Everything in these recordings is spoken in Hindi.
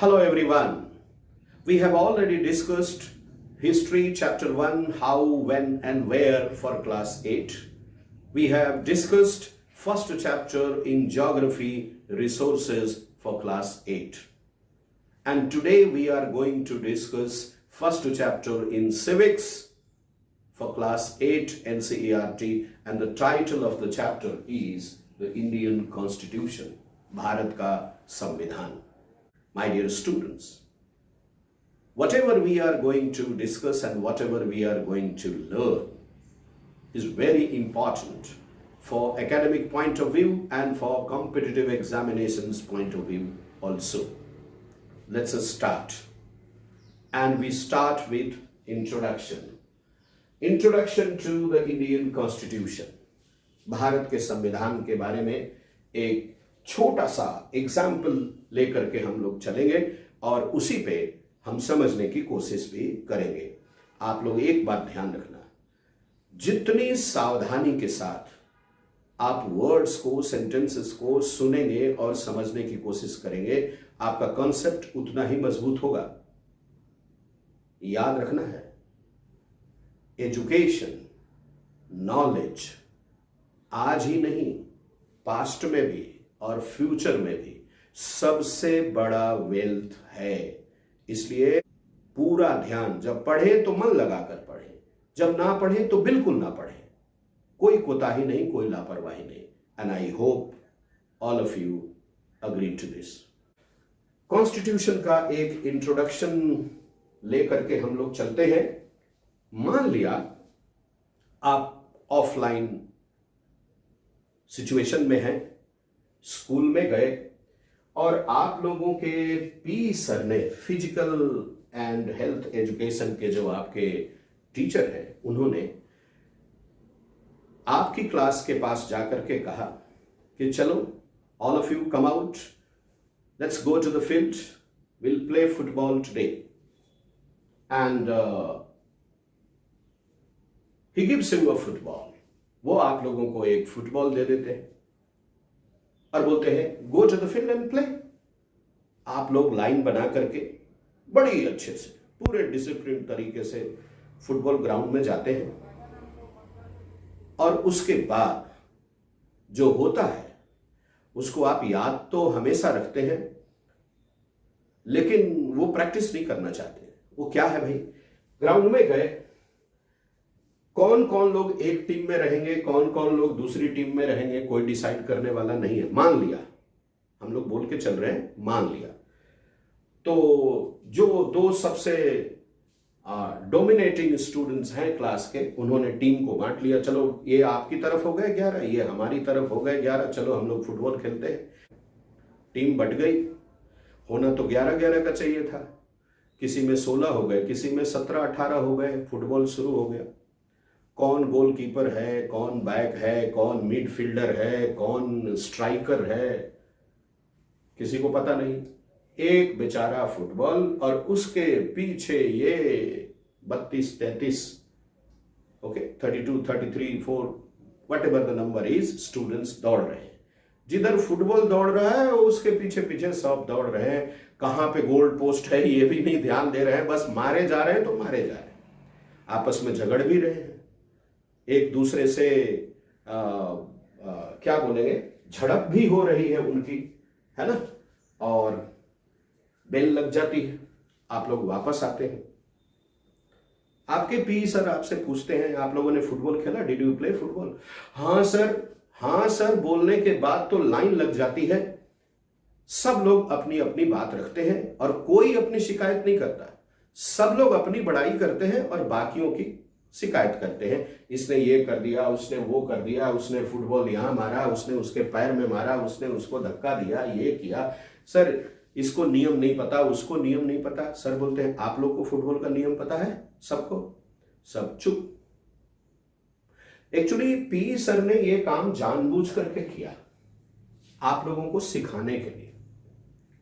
Hello everyone. We have already discussed History Chapter 1, How, When and Where for Class 8. We have discussed first chapter in Geography Resources for Class 8. And today we are going to discuss first chapter in Civics for Class 8 NCERT, and the title of the chapter is The Indian Constitution, Bharat Ka Samvidhan. My dear students, whatever we are going to discuss and whatever we are going to learn is very important for academic point of view and for competitive examinations point of view also. Let's start. And we start with introduction. Introduction to the Indian Constitution. Bharat के संविधान के बारे में एक छोटा सा एग्जाम्पल लेकर के हम लोग चलेंगे और उसी पे हम समझने की कोशिश भी करेंगे। आप लोग एक बात ध्यान रखना, जितनी सावधानी के साथ आप वर्ड्स को, सेंटेंसेस को सुनेंगे और समझने की कोशिश करेंगे, आपका कॉन्सेप्ट उतना ही मजबूत होगा। याद रखना है, एजुकेशन, नॉलेज आज ही नहीं, पास्ट में भी और फ्यूचर में भी सबसे बड़ा वेल्थ है। इसलिए पूरा ध्यान, जब पढ़े तो मन लगाकर पढ़े, जब ना पढ़े तो बिल्कुल ना पढ़े, कोई कोताही नहीं, कोई लापरवाही नहीं। And I hope all of you agree to this. Constitution का एक इंट्रोडक्शन लेकर के हम लोग चलते हैं। मान लिया आप ऑफलाइन सिचुएशन में हैं, स्कूल में गए और आप लोगों के पी सर ने, फिजिकल एंड हेल्थ एजुकेशन के जो आपके टीचर हैं, उन्होंने आपकी क्लास के पास जाकर के कहा कि चलो all of you come out, let's go to the field, will play football today. And he gives you a football. वो आप लोगों को एक फुटबॉल दे देते हैं और बोलते हैं go to the field and play. आप लोग लाइन बना करके बड़ी अच्छे से पूरे डिसिप्लिन तरीके से फुटबॉल ग्राउंड में जाते हैं और उसके बाद जो होता है उसको आप याद तो हमेशा रखते हैं, लेकिन वो प्रैक्टिस नहीं करना चाहते। वो क्या है भाई, ग्राउंड में गए, कौन कौन लोग एक टीम में रहेंगे, कौन कौन लोग दूसरी टीम में रहेंगे, कोई डिसाइड करने वाला नहीं है। मान लिया, हम लोग बोल के चल रहे हैं, मान लिया तो जो दो सबसे डोमिनेटिंग स्टूडेंट्स हैं क्लास के, उन्होंने टीम को बांट लिया। चलो ये आपकी तरफ हो गए 11, ये हमारी तरफ हो गए 11, चलो हम लोग फुटबॉल खेलते हैं। टीम बट गई। होना तो 11-11 का चाहिए था, किसी में 16 हो गए, किसी में 17-18 हो गए। फुटबॉल शुरू हो गया। कौन गोलकीपर है, कौन बैक है, कौन मिडफील्डर है, कौन स्ट्राइकर है, किसी को पता नहीं। एक बेचारा फुटबॉल और उसके पीछे ये 32-33, okay 32, 33, 4 what ever the number is, students दौड़ रहे हैं। जिधर फुटबॉल दौड़ रहा है उसके पीछे पीछे सब दौड़ रहे हैं। कहां पे गोल पोस्ट है ये भी नहीं ध्यान दे रहे हैं, बस मारे जा रहे हैं तो मारे जा रहे हैं। आपस में झगड़ भी रहे हैं, एक दूसरे से क्या बोलेंगे, झड़प भी हो रही है उनकी, है ना। और बेल लग जाती है, आप लोग वापस आते हैं। आपके पी सर आपसे पूछते हैं आप लोगों ने फुटबॉल खेला, डिड यू प्ले फुटबॉल? हाँ सर, हाँ सर बोलने के बाद तो लाइन लग जाती है। सब लोग अपनी अपनी बात रखते हैं और कोई अपनी शिकायत नहीं करता। सब लोग अपनी बड़ाई करते हैं और बाकियों की शिकायत करते हैं। इसने ये कर दिया, उसने वो कर दिया, उसने फुटबॉल यहां मारा, उसने उसके पैर में मारा, उसने उसको धक्का दिया, ये किया। सर इसको नियम नहीं पता, उसको नियम नहीं पता। सर बोलते हैं आप लोग को फुटबॉल का नियम पता है सबको? सब चुप। एक्चुअली पी सर ने ये काम जानबूझ करके किया, आप लोगों को सिखाने के लिए,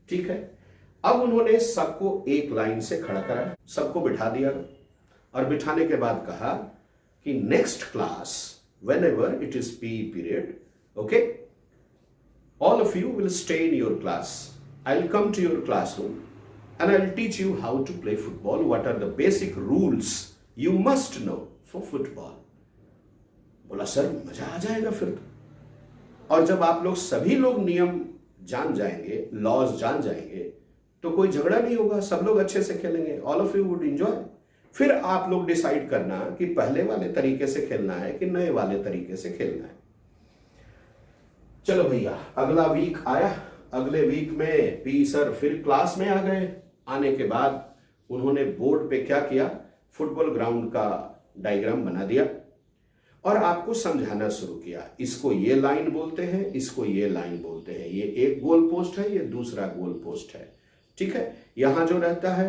ठीक है। अब उन्होंने सबको एक लाइन से खड़ा करा, सबको बिठा दिया और बिठाने के बाद कहा कि next class whenever it is PE period, okay, all of you will stay in your class. I'll come to your classroom and I'll teach you how to play football. What are the basic rules you must know for football? बोला सर मजा आ जाएगा फिर तो। और जब आप लोग सभी लोग नियम जान जाएंगे, लॉज जान जाएंगे, तो कोई झगड़ा नहीं होगा, सब लोग अच्छे से खेलेंगे, all of you would enjoy. फिर आप लोग डिसाइड करना कि पहले वाले तरीके से खेलना है कि नए वाले तरीके से खेलना है। चलो भैया, अगला वीक आया। अगले वीक में पी सर फिर क्लास में आ गए। आने के बाद उन्होंने बोर्ड पे क्या किया, फुटबॉल ग्राउंड का डायग्राम बना दिया और आपको समझाना शुरू किया। इसको ये लाइन बोलते हैं, इसको ये लाइन बोलते हैं, ये एक गोल पोस्ट है, ये दूसरा गोल पोस्ट है, ठीक है। यहां जो रहता है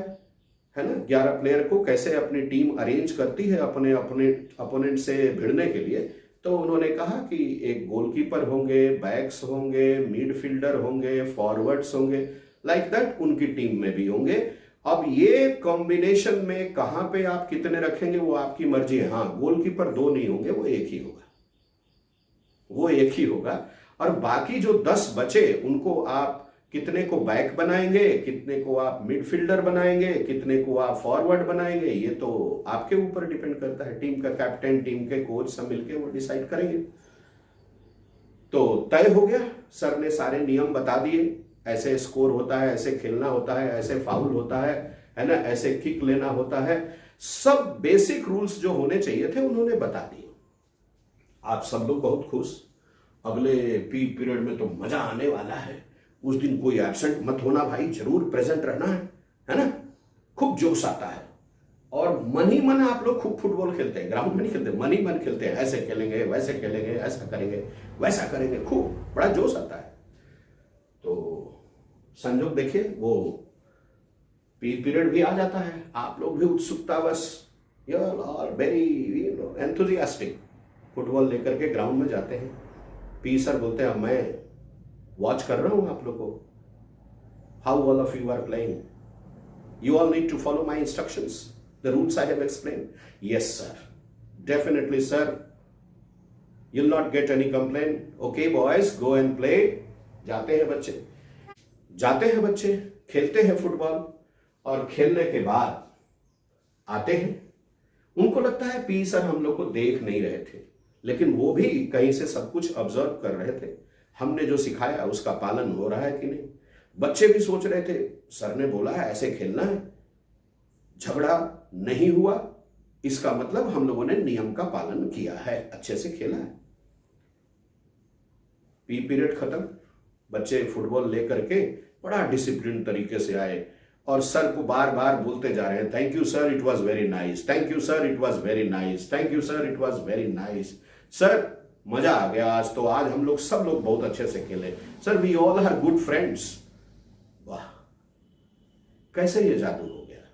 ना, 11 प्लेयर को कैसे अपनी टीम अरेंज करती है अपने अपोनेंट से भिड़ने के लिए। तो उन्होंने कहा कि एक गोलकीपर होंगे, बैक्स होंगे, मिडफील्डर होंगे, फॉरवर्ड्स होंगे, लाइक दैट उनकी टीम में भी होंगे। अब ये कॉम्बिनेशन में कहां पे आप कितने रखेंगे वो आपकी मर्जी है। हाँ, गोलकीपर 2 नहीं होंगे, वो एक ही होगा, वो एक ही होगा। और बाकी जो 10 बचे उनको आप कितने को बैक बनाएंगे, कितने को आप मिडफील्डर बनाएंगे, कितने को आप फॉरवर्ड बनाएंगे, ये तो आपके ऊपर डिपेंड करता है। टीम का कैप्टन, टीम के कोच सब मिलके वो डिसाइड करेंगे। तो तय हो गया, सर ने सारे नियम बता दिए, ऐसे स्कोर होता है, ऐसे खेलना होता है, ऐसे फाउल होता है ना, ऐसे किक लेना होता है। सब बेसिक रूल्स जो होने चाहिए थे उन्होंने बता दिए। आप सब लोग बहुत खुश। अगले पीरियड में तो मजा आने वाला है। उस दिन कोई एब्सेंट मत होना भाई, जरूर प्रेजेंट रहना है ना। खूब जोश आता है और मन ही मन आप लोग खूब फुटबॉल खेलते हैं। ग्राउंड में नहीं खेलते, मन ही मन खेलते हैं। ऐसे खेलेंगे, वैसे खेलेंगे, ऐसा करेंगे, वैसा करेंगे, खूब बड़ा जोश आता है। तो संजोग देखिए, वो पीरियड भी आ जाता है, आप लोग भी उत्सुकतावश, you are very enthusiastic, football लेकर के ग्राउंड में जाते हैं। पी सर बोलते हैं मैं वॉच कर रहा हूं आप लोगों को, how all of you are playing, you all need to follow my instructions, the rules I have explain. Yes sir, definitely sir, you'll not get any complaint. Okay boys, go and play. जाते हैं बच्चे, खेलते हैं फुटबॉल और खेलने के बाद आते हैं। उनको लगता है पी सर हम लोग को देख नहीं रहे थे, लेकिन वो भी कहीं से सब कुछ ऑब्जर्व कर रहे थे। हमने जो सिखाया उसका पालन हो रहा है कि नहीं। बच्चे भी सोच रहे थे सर ने बोला है ऐसे खेलना है, झगड़ा नहीं हुआ, इसका मतलब हम लोगों ने नियम का पालन किया है, अच्छे से खेला है। पी पीरियड खत्म, बच्चे फुटबॉल लेकर के बड़ा डिसिप्लिन तरीके से आए और सर को बार बार बोलते जा रहे हैं, thank you sir, it was very nice, thank you sir, it was very nice, thank you sir, it was very nice. Sir मजा आ गया आज तो, आज हम लोग सब लोग बहुत अच्छे से खेले sir, we all are good friends. वाह, कैसे ये जादू हो गया।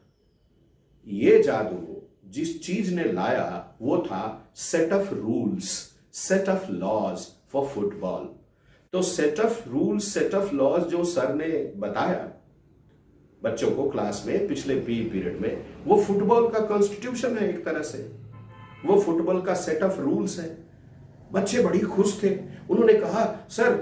ये जादू जिस चीज ने लाया वो था set of rules, set of laws for football. तो set of rules, set of laws जो सर ने बताया बच्चों को क्लास में पिछले पीरियड में, वो फुटबॉल का कॉन्स्टिट्यूशन है एक तरह से, वो फुटबॉल का सेट ऑफ रूल्स है। बच्चे बड़ी खुश थे। उन्होंने कहा सर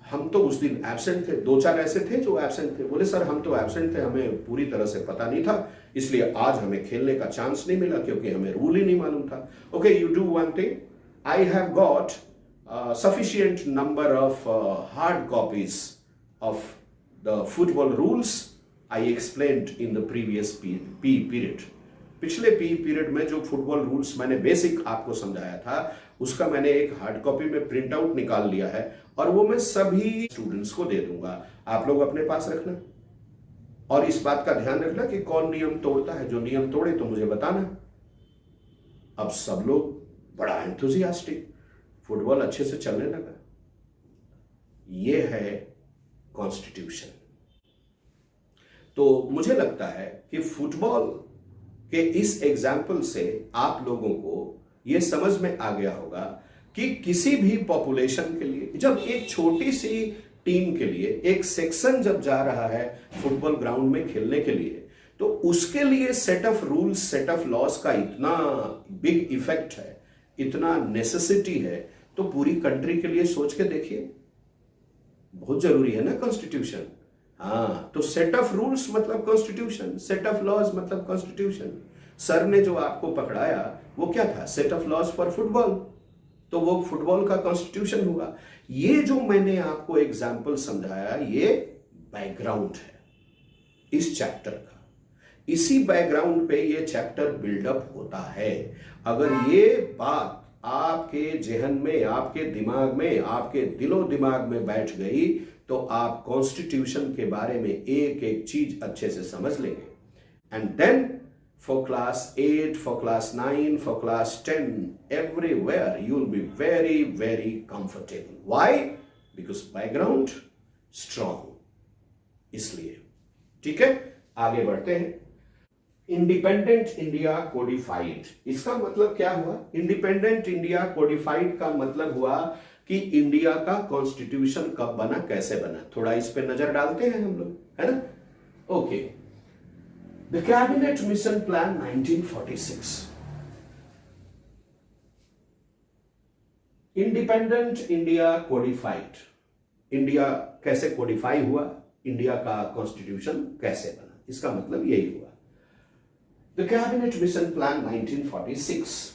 हम तो उस दिन एब्सेंट थे, 2-4 ऐसे थे जो एब्सेंट थे। बोले सर हम तो एब्सेंट थे, हमें पूरी तरह से पता नहीं था, इसलिए आज हमें खेलने का चांस नहीं मिला क्योंकि हमें रूल ही नहीं मालूम था। Okay, you do one thing, I have got sufficient number of hard copies of the football rules I explained in the previous P period. पिछले P पीरियड में जो फुटबॉल रूल्स मैंने बेसिक आपको समझाया था उसका मैंने एक हार्ड कॉपी में प्रिंट आउट निकाल लिया है और वो मैं सभी स्टूडेंट्स को दे दूंगा। आप लोग अपने पास रखना और इस बात का ध्यान रखना कि कौन नियम तोड़ता है। जो नियम तोड़े तो मुझे बताना। अब सब लोग बड़ा एंथुजियास्टिक, फुटबॉल अच्छे से चलने लगा। ये है कॉन्स्टिट्यूशन। तो मुझे लगता है कि फुटबॉल के इस एग्जाम्पल से आप लोगों को यह समझ में आ गया होगा कि किसी भी पॉपुलेशन के लिए, जब एक छोटी सी टीम के लिए एक सेक्शन जब जा रहा है फुटबॉल ग्राउंड में खेलने के लिए, तो उसके लिए set of rules, set of loss का इतना बिग इफेक्ट है, इतना नेसेसिटी है। तो पूरी कंट्री के लिए सोच के देखिए, बहुत जरूरी है ना कॉन्स्टिट्यूशन। हाँ, तो सेट ऑफ रूल्स मतलब कॉन्स्टिट्यूशन, सेट ऑफ लॉज मतलब कॉन्स्टिट्यूशन। सर ने जो आपको पकड़ाया वो क्या था? Set of laws for football, तो वो फुटबॉल का कॉन्स्टिट्यूशन हुआ। ये जो मैंने आपको एग्जाम्पल समझाया, ये बैकग्राउंड है इस चैप्टर का। इसी बैकग्राउंड पे ये चैप्टर बिल्डअप होता है। अगर ये बात आपके जहन में, आपके दिमाग में, आपके दिलो दिमाग में बैठ गई तो आप कॉन्स्टिट्यूशन के बारे में एक एक चीज अच्छे से समझ लेंगे। And then for class 8, for class 9, for class 10, everywhere you will be very, very comfortable. Why? Because background strong. इसलिए ठीक है, आगे बढ़ते हैं। इंडिपेंडेंट इंडिया कोडिफाइड, इसका मतलब क्या हुआ? इंडिपेंडेंट इंडिया कोडिफाइड का मतलब हुआ कि इंडिया का कॉन्स्टिट्यूशन कब बना, कैसे बना। थोड़ा इस पे नजर डालते हैं हम लोग, है ना? Okay, the cabinet mission plan 1946। Independent India codified, India कैसे कोडिफाई हुआ, इंडिया का कॉन्स्टिट्यूशन कैसे बना, इसका मतलब यही हुआ। द कैबिनेट मिशन प्लान 1946,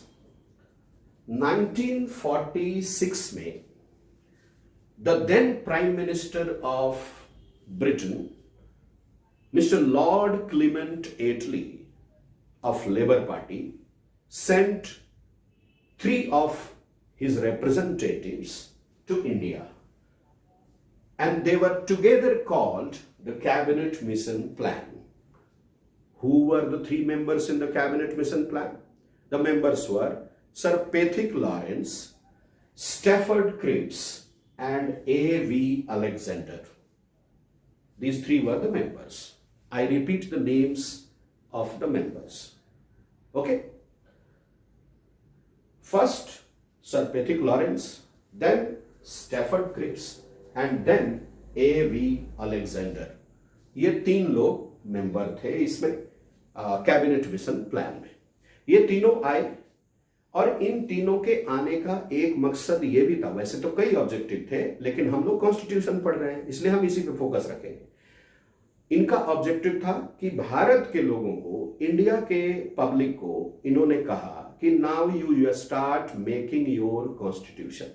1946 में the then prime minister of Britain Mr. Lord Clement Attlee of Labour Party sent 3 of his representatives to India, and they were together called the Cabinet Mission Plan. Who were the 3 members in the Cabinet Mission Plan? The members were Sir Patrick Lawrence, Stafford Cripps, and A.V. Alexander. These 3 were the members. I repeat the names of the members. Okay? First, Sir Patrick Lawrence, then Stafford Cripps, and then A.V. Alexander. ये 3 लोग मेंबर थे इसमें, कैबिनेट मिशन प्लान में। ये तीनों आए और इन तीनों के आने का एक मकसद ये भी था, वैसे तो कई ऑब्जेक्टिव थे, लेकिन हम लोग कॉन्स्टिट्यूशन पढ़ रहे हैं इसलिए हम इसी पे फोकस रखेंगे। इनका ऑब्जेक्टिव था कि भारत के लोगों को, इंडिया के पब्लिक को इन्होंने कहा कि now you start making your constitution,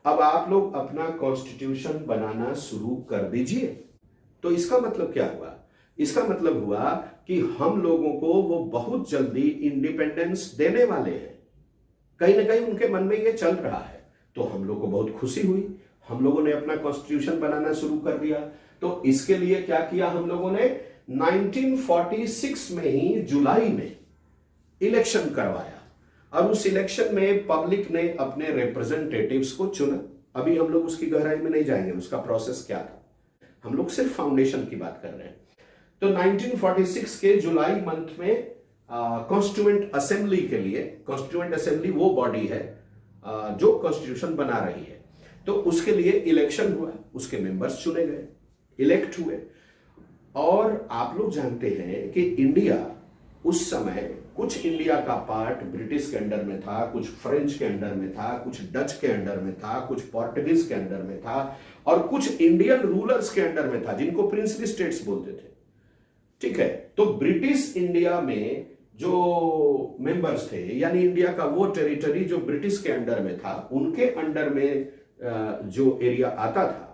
अब आप लोग अपना कॉन्स्टिट्यूशन बनाना शुरू कर दीजिए। तो इसका मतलब क्या हुआ? इसका मतलब हुआ कि हम लोगों को वो बहुत जल्दी इंडिपेंडेंस देने वाले हैं। कहीं ना कहीं उनके मन में ये चल रहा है, तो हम लोग को बहुत खुशी हुई, हम लोगों ने अपना कॉन्स्टिट्यूशन बनाना शुरू कर दिया। तो इसके लिए क्या किया हम लोगों ने? 1946 में ही जुलाई में इलेक्शन करवाया और उस इलेक्शन में पब्लिक ने अपने रिप्रेजेंटेटिव्स को चुना। अभी हम लोग उसकी गहराई में नहीं जाएंगे, उसका प्रोसेस क्या था, हम लोग सिर्फ फाउंडेशन की बात कर रहे हैं। तो 1946 के जुलाई मंथ में कॉन्स्टिट्यूएंट असेंबली के लिए, कॉन्स्टिट्यूएंट असेंबली वो बॉडी है जो कॉन्स्टिट्यूशन बना रही है, तो उसके लिए इलेक्शन हुआ, उसके मेंबर्स चुने गए, इलेक्ट हुए। और आप लोग जानते हैं कि इंडिया उस समय, कुछ इंडिया का पार्ट ब्रिटिश के अंडर में था, कुछ फ्रेंच के अंडर में था, कुछ डच के अंडर में था, कुछ पोर्टुगीज के अंडर में था और कुछ इंडियन रूलर्स के अंडर में था जिनको प्रिंसली स्टेट्स बोलते थे। ठीक है, तो ब्रिटिश इंडिया में जो मेंबर्स थे, यानी इंडिया का वो टेरिटरी जो ब्रिटिश के अंडर में था, उनके अंडर में जो एरिया आता था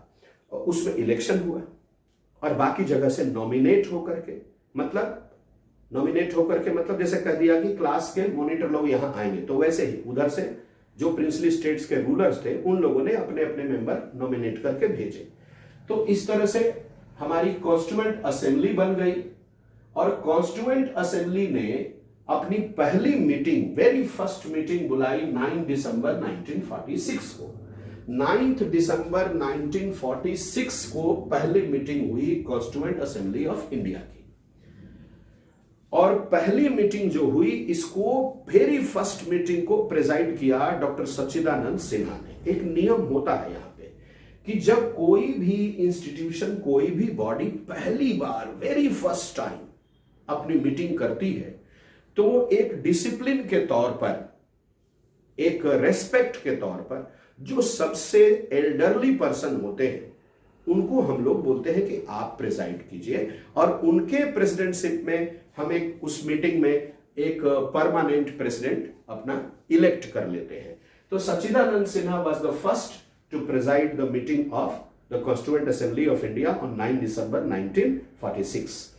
उसमें इलेक्शन हुआ और बाकी जगह से नॉमिनेट होकर के, मतलब जैसे कह दिया कि क्लास के मॉनिटर लोग यहां आएंगे, तो वैसे ही उधर से जो प्रिंसली स्टेट्स के रूलर्स थे उन लोगों ने अपने अपने मेंबर नॉमिनेट करके भेजे। तो इस तरह से हमारी कॉन्स्टिट्यूएंट असेंबली बन गई और कॉन्स्टिट्यूएंट असेंबली ने अपनी पहली मीटिंग, वेरी फर्स्ट मीटिंग बुलाई 9 दिसंबर 1946 को। 9 दिसंबर 1946 को पहली मीटिंग हुई कॉन्स्टिट्यूएंट असेंबली ऑफ इंडिया की। और पहली मीटिंग जो हुई, इसको वेरी फर्स्ट मीटिंग को प्रेजाइड किया डॉक्टर सच्चिदानंद सिन्हा ने। एक नियम होता है यहां पे कि जब कोई भी इंस्टीट्यूशन, कोई भी बॉडी पहली बार, वेरी फर्स्ट टाइम अपनी मीटिंग करती है, तो एक डिसिप्लिन के तौर पर, एक रेस्पेक्ट के तौर पर, जो सबसे एल्डरली पर्सन होते हैं उनको हम लोग बोलते हैं कि आप प्रेजाइड कीजिए, और उनके प्रेसिडेंटशिप में हम एक उस मीटिंग में एक परमानेंट प्रेसिडेंट अपना इलेक्ट कर लेते हैं। तो Sachchidananda Sinha was the first to preside the meeting of the constituent assembly of India on 9 December 1946।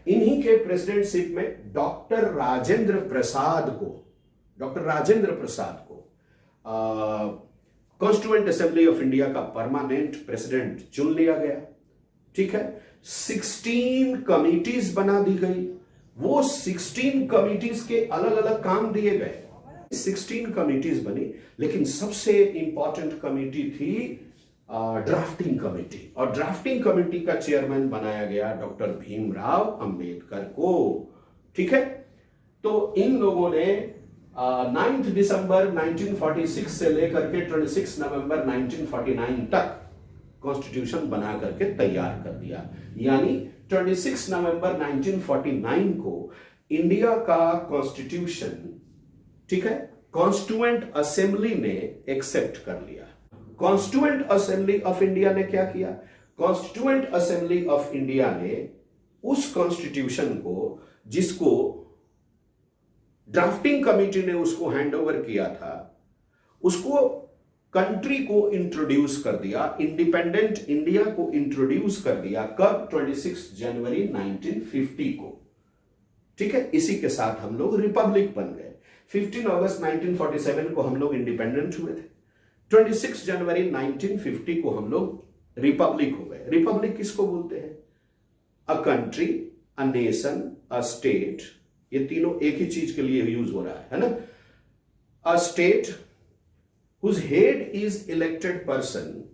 इन्हीं के प्रेसिडेंटशिप में डॉक्टर राजेंद्र प्रसाद को कॉन्स्टिट्यूएंट असेंबली ऑफ इंडिया का परमानेंट प्रेसिडेंट चुन लिया गया। ठीक है, 16 कमिटीज बना दी गई। वो 16 कमिटीज के अलग अलग काम दिए गए। 16 कमिटीज बनी, लेकिन सबसे इंपॉर्टेंट कमिटी थी ड्राफ्टिंग कमेटी, और ड्राफ्टिंग कमेटी का चेयरमैन बनाया गया डॉक्टर भीमराव अंबेडकर को। ठीक है, तो इन लोगों ने 9 दिसंबर 1946 से लेकर के 26 नवंबर 1949 तक कॉन्स्टिट्यूशन बना करके तैयार कर दिया। यानी 26 नवंबर 1949 को इंडिया का कॉन्स्टिट्यूशन, ठीक है, कॉन्स्टिट्यूएंट असेंबली ने एक्सेप्ट कर लिया। कॉन्स्टिट्यूएंट असेंबली ऑफ इंडिया ने क्या किया? कॉन्स्टिट्यूएंट असेंबली ऑफ इंडिया ने उस कॉन्स्टिट्यूशन को, जिसको ड्राफ्टिंग कमेटी ने उसको हैंडओवर किया था, उसको कंट्री को इंट्रोड्यूस कर दिया, इंडिपेंडेंट इंडिया को इंट्रोड्यूस कर दिया। कब? 26 जनवरी 1950 को। ठीक है, इसी के साथ हम लोग रिपब्लिक बन गए। 15 अगस्त 1947 को हम लोग इंडिपेंडेंट हुए थे। 26 जनवरी 1950 को हम लोग रिपब्लिक हो गए। रिपब्लिक किसको बोलते हैं? A country, a nation, a state, ये तीनों एक ही चीज के लिए यूज हो रहा है ना। A state whose head is elected person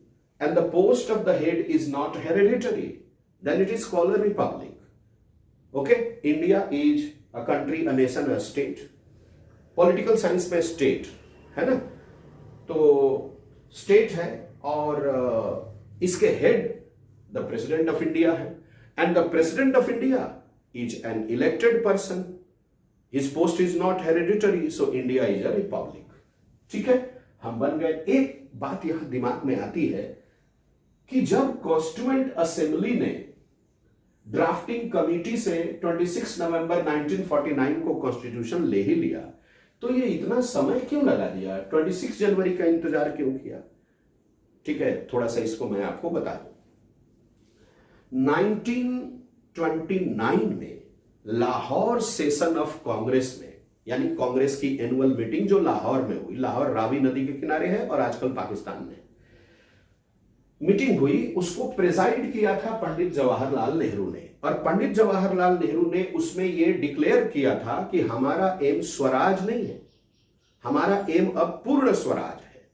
and the post of the head is not hereditary, then it is called a republic. Okay, India is a country, a nation, a state. Political science में state है ना, तो स्टेट है, और इसके head the president of India है, and the president of India is an elected person, his post is not hereditary, so India is a republic. ठीक है, हम बन गए। एक बात यहां दिमाग में आती है कि जब कॉन्स्टिट्यूएंट असेंबली ने ड्राफ्टिंग कमेटी से 26 नवंबर 1949 को कॉन्स्टिट्यूशन ले ही लिया, तो ये इतना समय क्यों लगा दिया? 26 जनवरी का इंतजार क्यों किया? ठीक है, थोड़ा सा इसको मैं आपको बता दूं। 1929 में लाहौर सेशन ऑफ कांग्रेस में, यानी कांग्रेस की एनुअल मीटिंग जो लाहौर में हुई, लाहौर रावी नदी के किनारे है और आजकल पाकिस्तान में मीटिंग हुई, उसको प्रेजाइड किया था पंडित जवाहरलाल नेहरू ने। और पंडित जवाहरलाल नेहरू ने उसमें यह डिक्लेयर किया था कि हमारा एम स्वराज नहीं है, हमारा एम अब पूर्ण स्वराज है,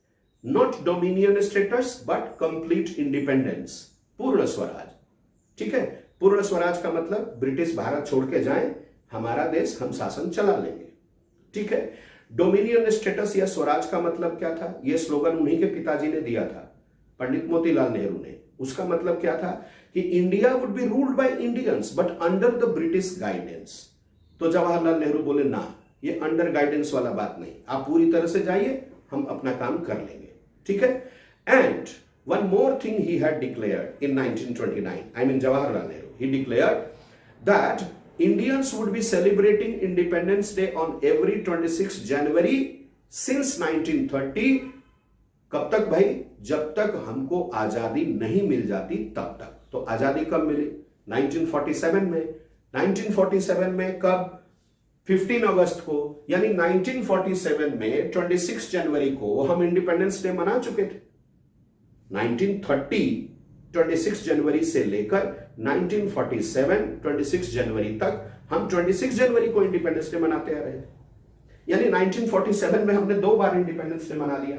not dominion status but complete independence, पूर्ण स्वराज। ठीक है, पूर्ण स्वराज का मतलब ब्रिटिश भारत छोड़ के जाए, हमारा देश हम शासन चला लेंगे। ठीक है, डोमिनियन स्टेटस या स्वराज का मतलब क्या था? यह स्लोगन उन्हीं के पिताजी ने दिया था, पंडित मोतीलाल नेहरू ने। उसका मतलब क्या था कि India would be ruled by Indians but under the British guidance. तो जवाहरलाल नेहरू बोले ना, ये अंडर गाइडेंस वाला बात नहीं, आप पूरी तरह से जाइए, हम अपना काम कर लेंगे। ठीक है, and one more thing he had declared in 1929, I mean Jawaharlal Nehru, he declared that Indians would be celebrating Independence Day on every 26 January since 1930। कब तक भाई? जब तक हमको आजादी नहीं मिल जाती तब तक। तो आजादी कब मिली? 1947 में। 1947 में कब? 15 अगस्त को। यानी 1947 में 26 जनवरी को हम इंडिपेंडेंस डे मना चुके थे। 1930 26 जनवरी से लेकर 1947 26 जनवरी तक हम 26 जनवरी को इंडिपेंडेंस डे मनाते आ रहे थे। यानी 1947 में हमने 2 बार इंडिपेंडेंस डे मना लिया,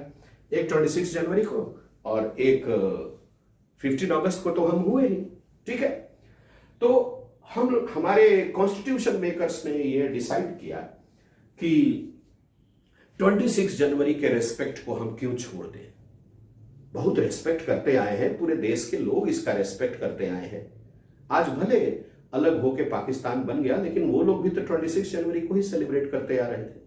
एक 26 जनवरी को और एक 15 अगस्त को तो हम हुए ही। ठीक है, तो हमारे कॉन्स्टिट्यूशन मेकर्स ने यह डिसाइड किया कि 26 जनवरी के रेस्पेक्ट को हम क्यों छोड़ दें। बहुत रेस्पेक्ट करते आए हैं, पूरे देश के लोग इसका रेस्पेक्ट करते आए हैं। आज भले अलग होके पाकिस्तान बन गया, लेकिन वो लोग भी तो 26 जनवरी को ही सेलिब्रेट करते आ रहे थे।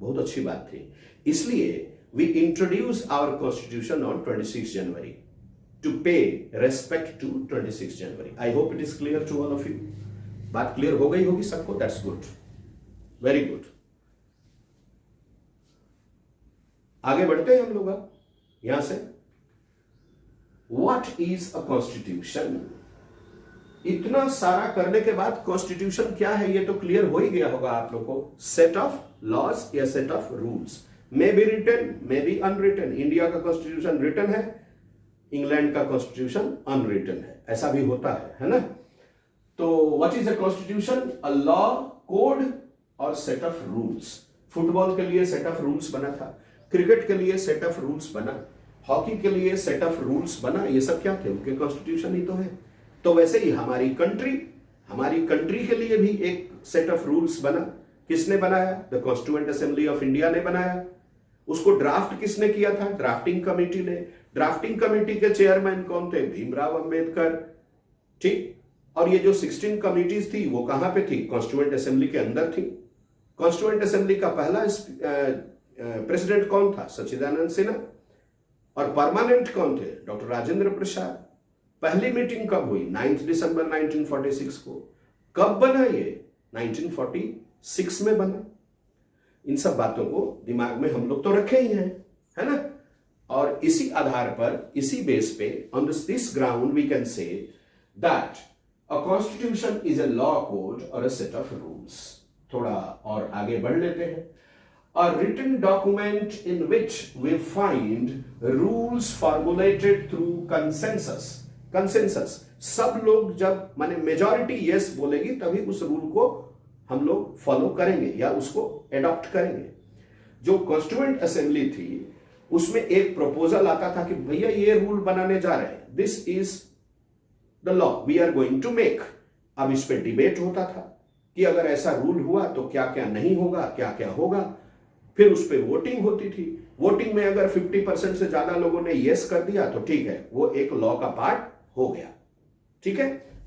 बहुत अच्छी बात थी। इसलिए we introduce our constitution on 26 January. to pay respect to 26 January. I hope it is clear to all of you. बात क्लियर हो गई होगी सबको? That's good. Very good. आगे बढ़ते हैं हम लोग अब यहां से. What is a constitution? इतना सारा करने के बाद कॉन्स्टिट्यूशन क्या है ये तो क्लियर हो ही गया होगा आप लोग को. सेट ऑफ लॉज या set of rules, may be written may be unwritten. India का कॉन्स्टिट्यूशन रिटन है, इंग्लैंड का कॉन्स्टिट्यूशन अनरिटन है, ऐसा भी होता है ना. तो what is a constitution? A law, code और सेट ऑफ रूल्स. फुटबॉल के लिए सेट ऑफ रूल्स बना था, क्रिकेट के लिए सेट ऑफ रूल्स बना, हॉकी के लिए सेट ऑफ रूल्स बना. ये सब क्या थे? उनके कॉन्स्टिट्यूशन ही तो है. तो वैसे ही हमारी कंट्री के लिए भी एक सेट ऑफ रूल्स बना. किसने बनाया? The constituent assembly of India ने बनाया. उसको ड्राफ्ट किसने किया था? ड्राफ्टिंग कमेटी ने. ड्राफ्टिंग कमेटी के चेयरमैन कौन थे? भीमराव अंबेडकर. ठीक. और ये जो 16 कमिटीज थी वो कहां पे थी? कॉन्स्टिट्यूएंट असेंबली के अंदर थी. कॉन्स्टिट्यूएंट असेंबली का पहला प्रेसिडेंट कौन था? सच्चिदानंद सिन्हा. और परमानेंट कौन थे? डॉक्टर राजेंद्र प्रसाद. पहली मीटिंग कब हुई? 9 दिसंबर 1946 को. कब बना ये? 1946 में बना. इन सब बातों को दिमाग में हम लोग तो रखे ही हैं, है ना. और इसी आधार पर, इसी बेस पे, on this ground we can say that a constitution is a law, code और अ सेट ऑफ रूल्स. थोड़ा और आगे बढ़ लेते हैं. A written document in which we find rules formulated through consensus. Consensus. सब लोग जब माने मेजॉरिटी यस बोलेगी तभी उस रूल को हम लोग फॉलो करेंगे या उसको एडॉप्ट करेंगे. जो कॉन्स्टिट्यूएंट असेंबली थी उसमें एक प्रपोजल आता था कि भैया ये रूल बनाने जा रहे हैं, this is the law we are going to make. अब इस पे डिबेट होता था कि अगर ऐसा रूल हुआ तो क्या क्या नहीं होगा, क्या क्या होगा. फिर उस पर वोटिंग होती थी. वोटिंग में अगर 50% से ज्यादा लोगों ने यस कर दिया तो ठीक है, वो एक लॉ का पार्ट हो गया. ठीक है,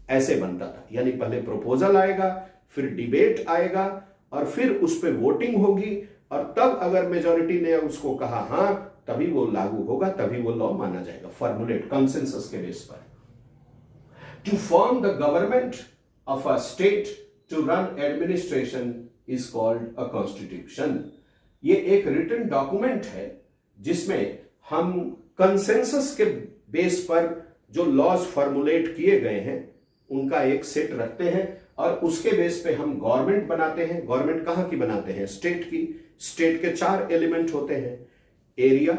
ऐसे बनता था. यानी पहले प्रपोजल आएगा, फिर डिबेट आएगा और फिर उस पर वोटिंग होगी और तब अगर मेजॉरिटी ने उसको कहा हां, तभी वो लागू होगा, तभी वो लॉ माना जाएगा. फॉर्मुलेट कंसेंसस के बेस पर. To form the government of a state to run administration is called a constitution. ये एक रिटन डॉक्यूमेंट है जिसमें हम कंसेंसस के बेस पर जो लॉज फॉर्मुलेट किए गए हैं उनका एक सेट रखते हैं और उसके बेस पे हम गवर्नमेंट बनाते हैं. गवर्नमेंट कहां की बनाते हैं? स्टेट की. स्टेट के 4 एलिमेंट होते हैं: एरिया,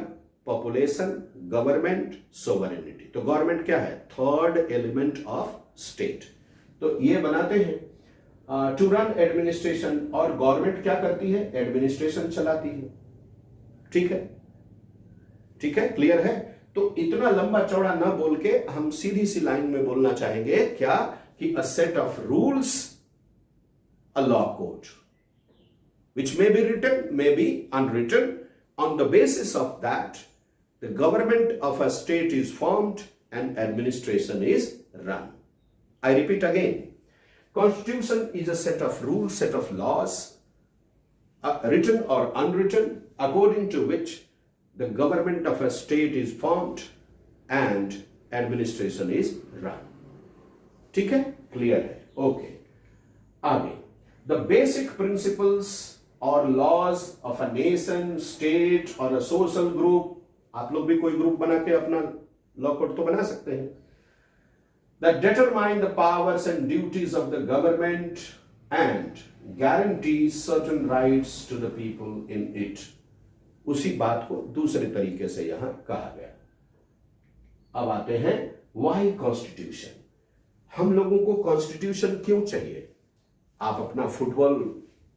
पॉपुलेशन, गवर्नमेंट, सोवरेनिटी. तो गवर्नमेंट क्या है? Third element of state. तो ये बनाते हैं टू रन एडमिनिस्ट्रेशन. और गवर्नमेंट क्या करती है? एडमिनिस्ट्रेशन चलाती है. ठीक है, ठीक है, क्लियर है. तो इतना लंबा चौड़ा ना बोल के हम सीधी सी लाइन में बोलना चाहेंगे क्या कि a set of rules, a law code which may be written, may be unwritten. On the basis of that, the government of a state is formed and administration is run. I repeat again. Constitution is a set of rules, set of laws, written or unwritten, according to which the government of a state is formed and administration is run. ठीक है, क्लियर है. ओके, आगे. The basic principles or laws of a nation, state or a social group. आप लोग भी कोई ग्रुप बना के अपना लॉ कोड तो बना सकते हैं. That determine the powers and duties of the government and guarantees certain rights to the people in it. उसी बात को दूसरे तरीके से यहां कहा गया. अब आते हैं why constitution. हम लोगों को कॉन्स्टिट्यूशन क्यों चाहिए? आप अपना फुटबॉल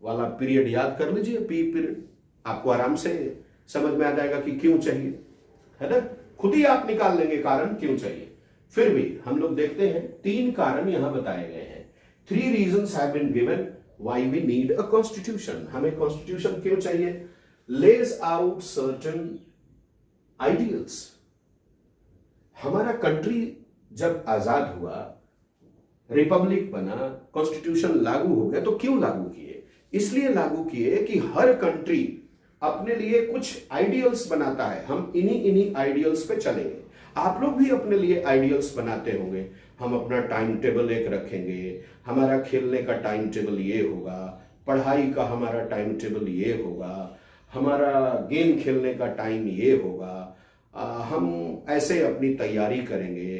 वाला पीरियड याद कर लीजिए, पी पीरियड. आपको आराम से समझ में आ जाएगा कि क्यों चाहिए, है ना. खुद ही आप निकाल लेंगे कारण क्यों चाहिए. फिर भी हम लोग देखते हैं 3 कारण यहां बताए गए हैं. 3 reasons have been given why we need a constitution. हमें कॉन्स्टिट्यूशन क्यों चाहिए? lays out certain ideals. हमारा कंट्री जब आजाद हुआ, रिपब्लिक बना, कॉन्स्टिट्यूशन लागू हो गया, तो क्यों लागू किए? इसलिए लागू किए कि हर कंट्री अपने लिए कुछ आइडियल्स बनाता है. हम इन्हीं आइडियल्स पे चलेंगे. आप लोग भी अपने लिए आइडियल्स बनाते होंगे। हम अपना टाइम टेबल एक रखेंगे, हमारा खेलने का टाइम टेबल ये होगा, पढ़ाई का हमारा टाइम टेबल ये होगा, हमारा गेम खेलने का टाइम ये होगा, हम ऐसे अपनी तैयारी करेंगे,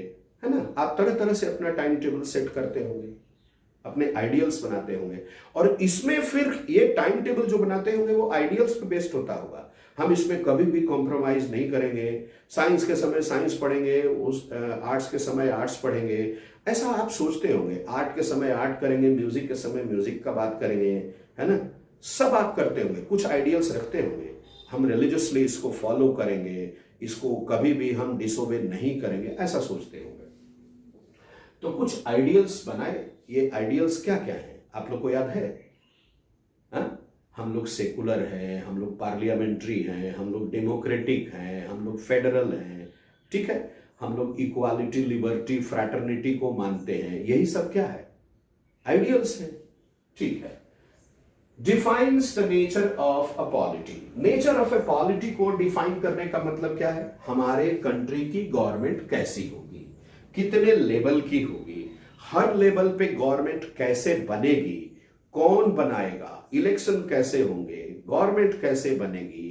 है ना। आप तरह तरह से अपना टाइम टेबल सेट करते होंगे, अपने आइडियल्स बनाते होंगे, और इसमें फिर ये टाइम टेबल जो बनाते होंगे वो आइडियल्स पे बेस्ड होता होगा। हम इसमें कभी भी कॉम्प्रोमाइज नहीं करेंगे। साइंस के समय साइंस पढ़ेंगे, उस आर्ट्स के समय आर्ट्स पढ़ेंगे, ऐसा आप सोचते होंगे। आर्ट के समय आर्ट करेंगे, म्यूजिक के समय म्यूजिक का बात करेंगे, है ना। सब आप करते होंगे, कुछ आइडियल्स रखते होंगे। हम रिलीजियसली इसको फॉलो करेंगे, इसको कभी भी हम डिसोबे नहीं करेंगे, ऐसा सोचते होंगे। तो कुछ आइडियल्स बनाए। ये आइडियल्स क्या क्या है आप लोग को याद है? हम लोग सेकुलर हैं, हम लोग पार्लियामेंट्री हैं, हम लोग डेमोक्रेटिक हैं, हम लोग फेडरल हैं, ठीक है। हम लोग इक्वालिटी, लिबर्टी, फ्रैटर्निटी को मानते हैं। यही सब क्या है? आइडियल्स है, ठीक है। Defines the nature of a polity. Nature of A polity को डिफाइन करने का मतलब क्या है? हमारे कंट्री की गवर्नमेंट कैसी होगी, कितने लेवल की होगी, हर लेवल पे गवर्नमेंट कैसे बनेगी, कौन बनाएगा, इलेक्शन कैसे होंगे, गवर्नमेंट कैसे बनेगी,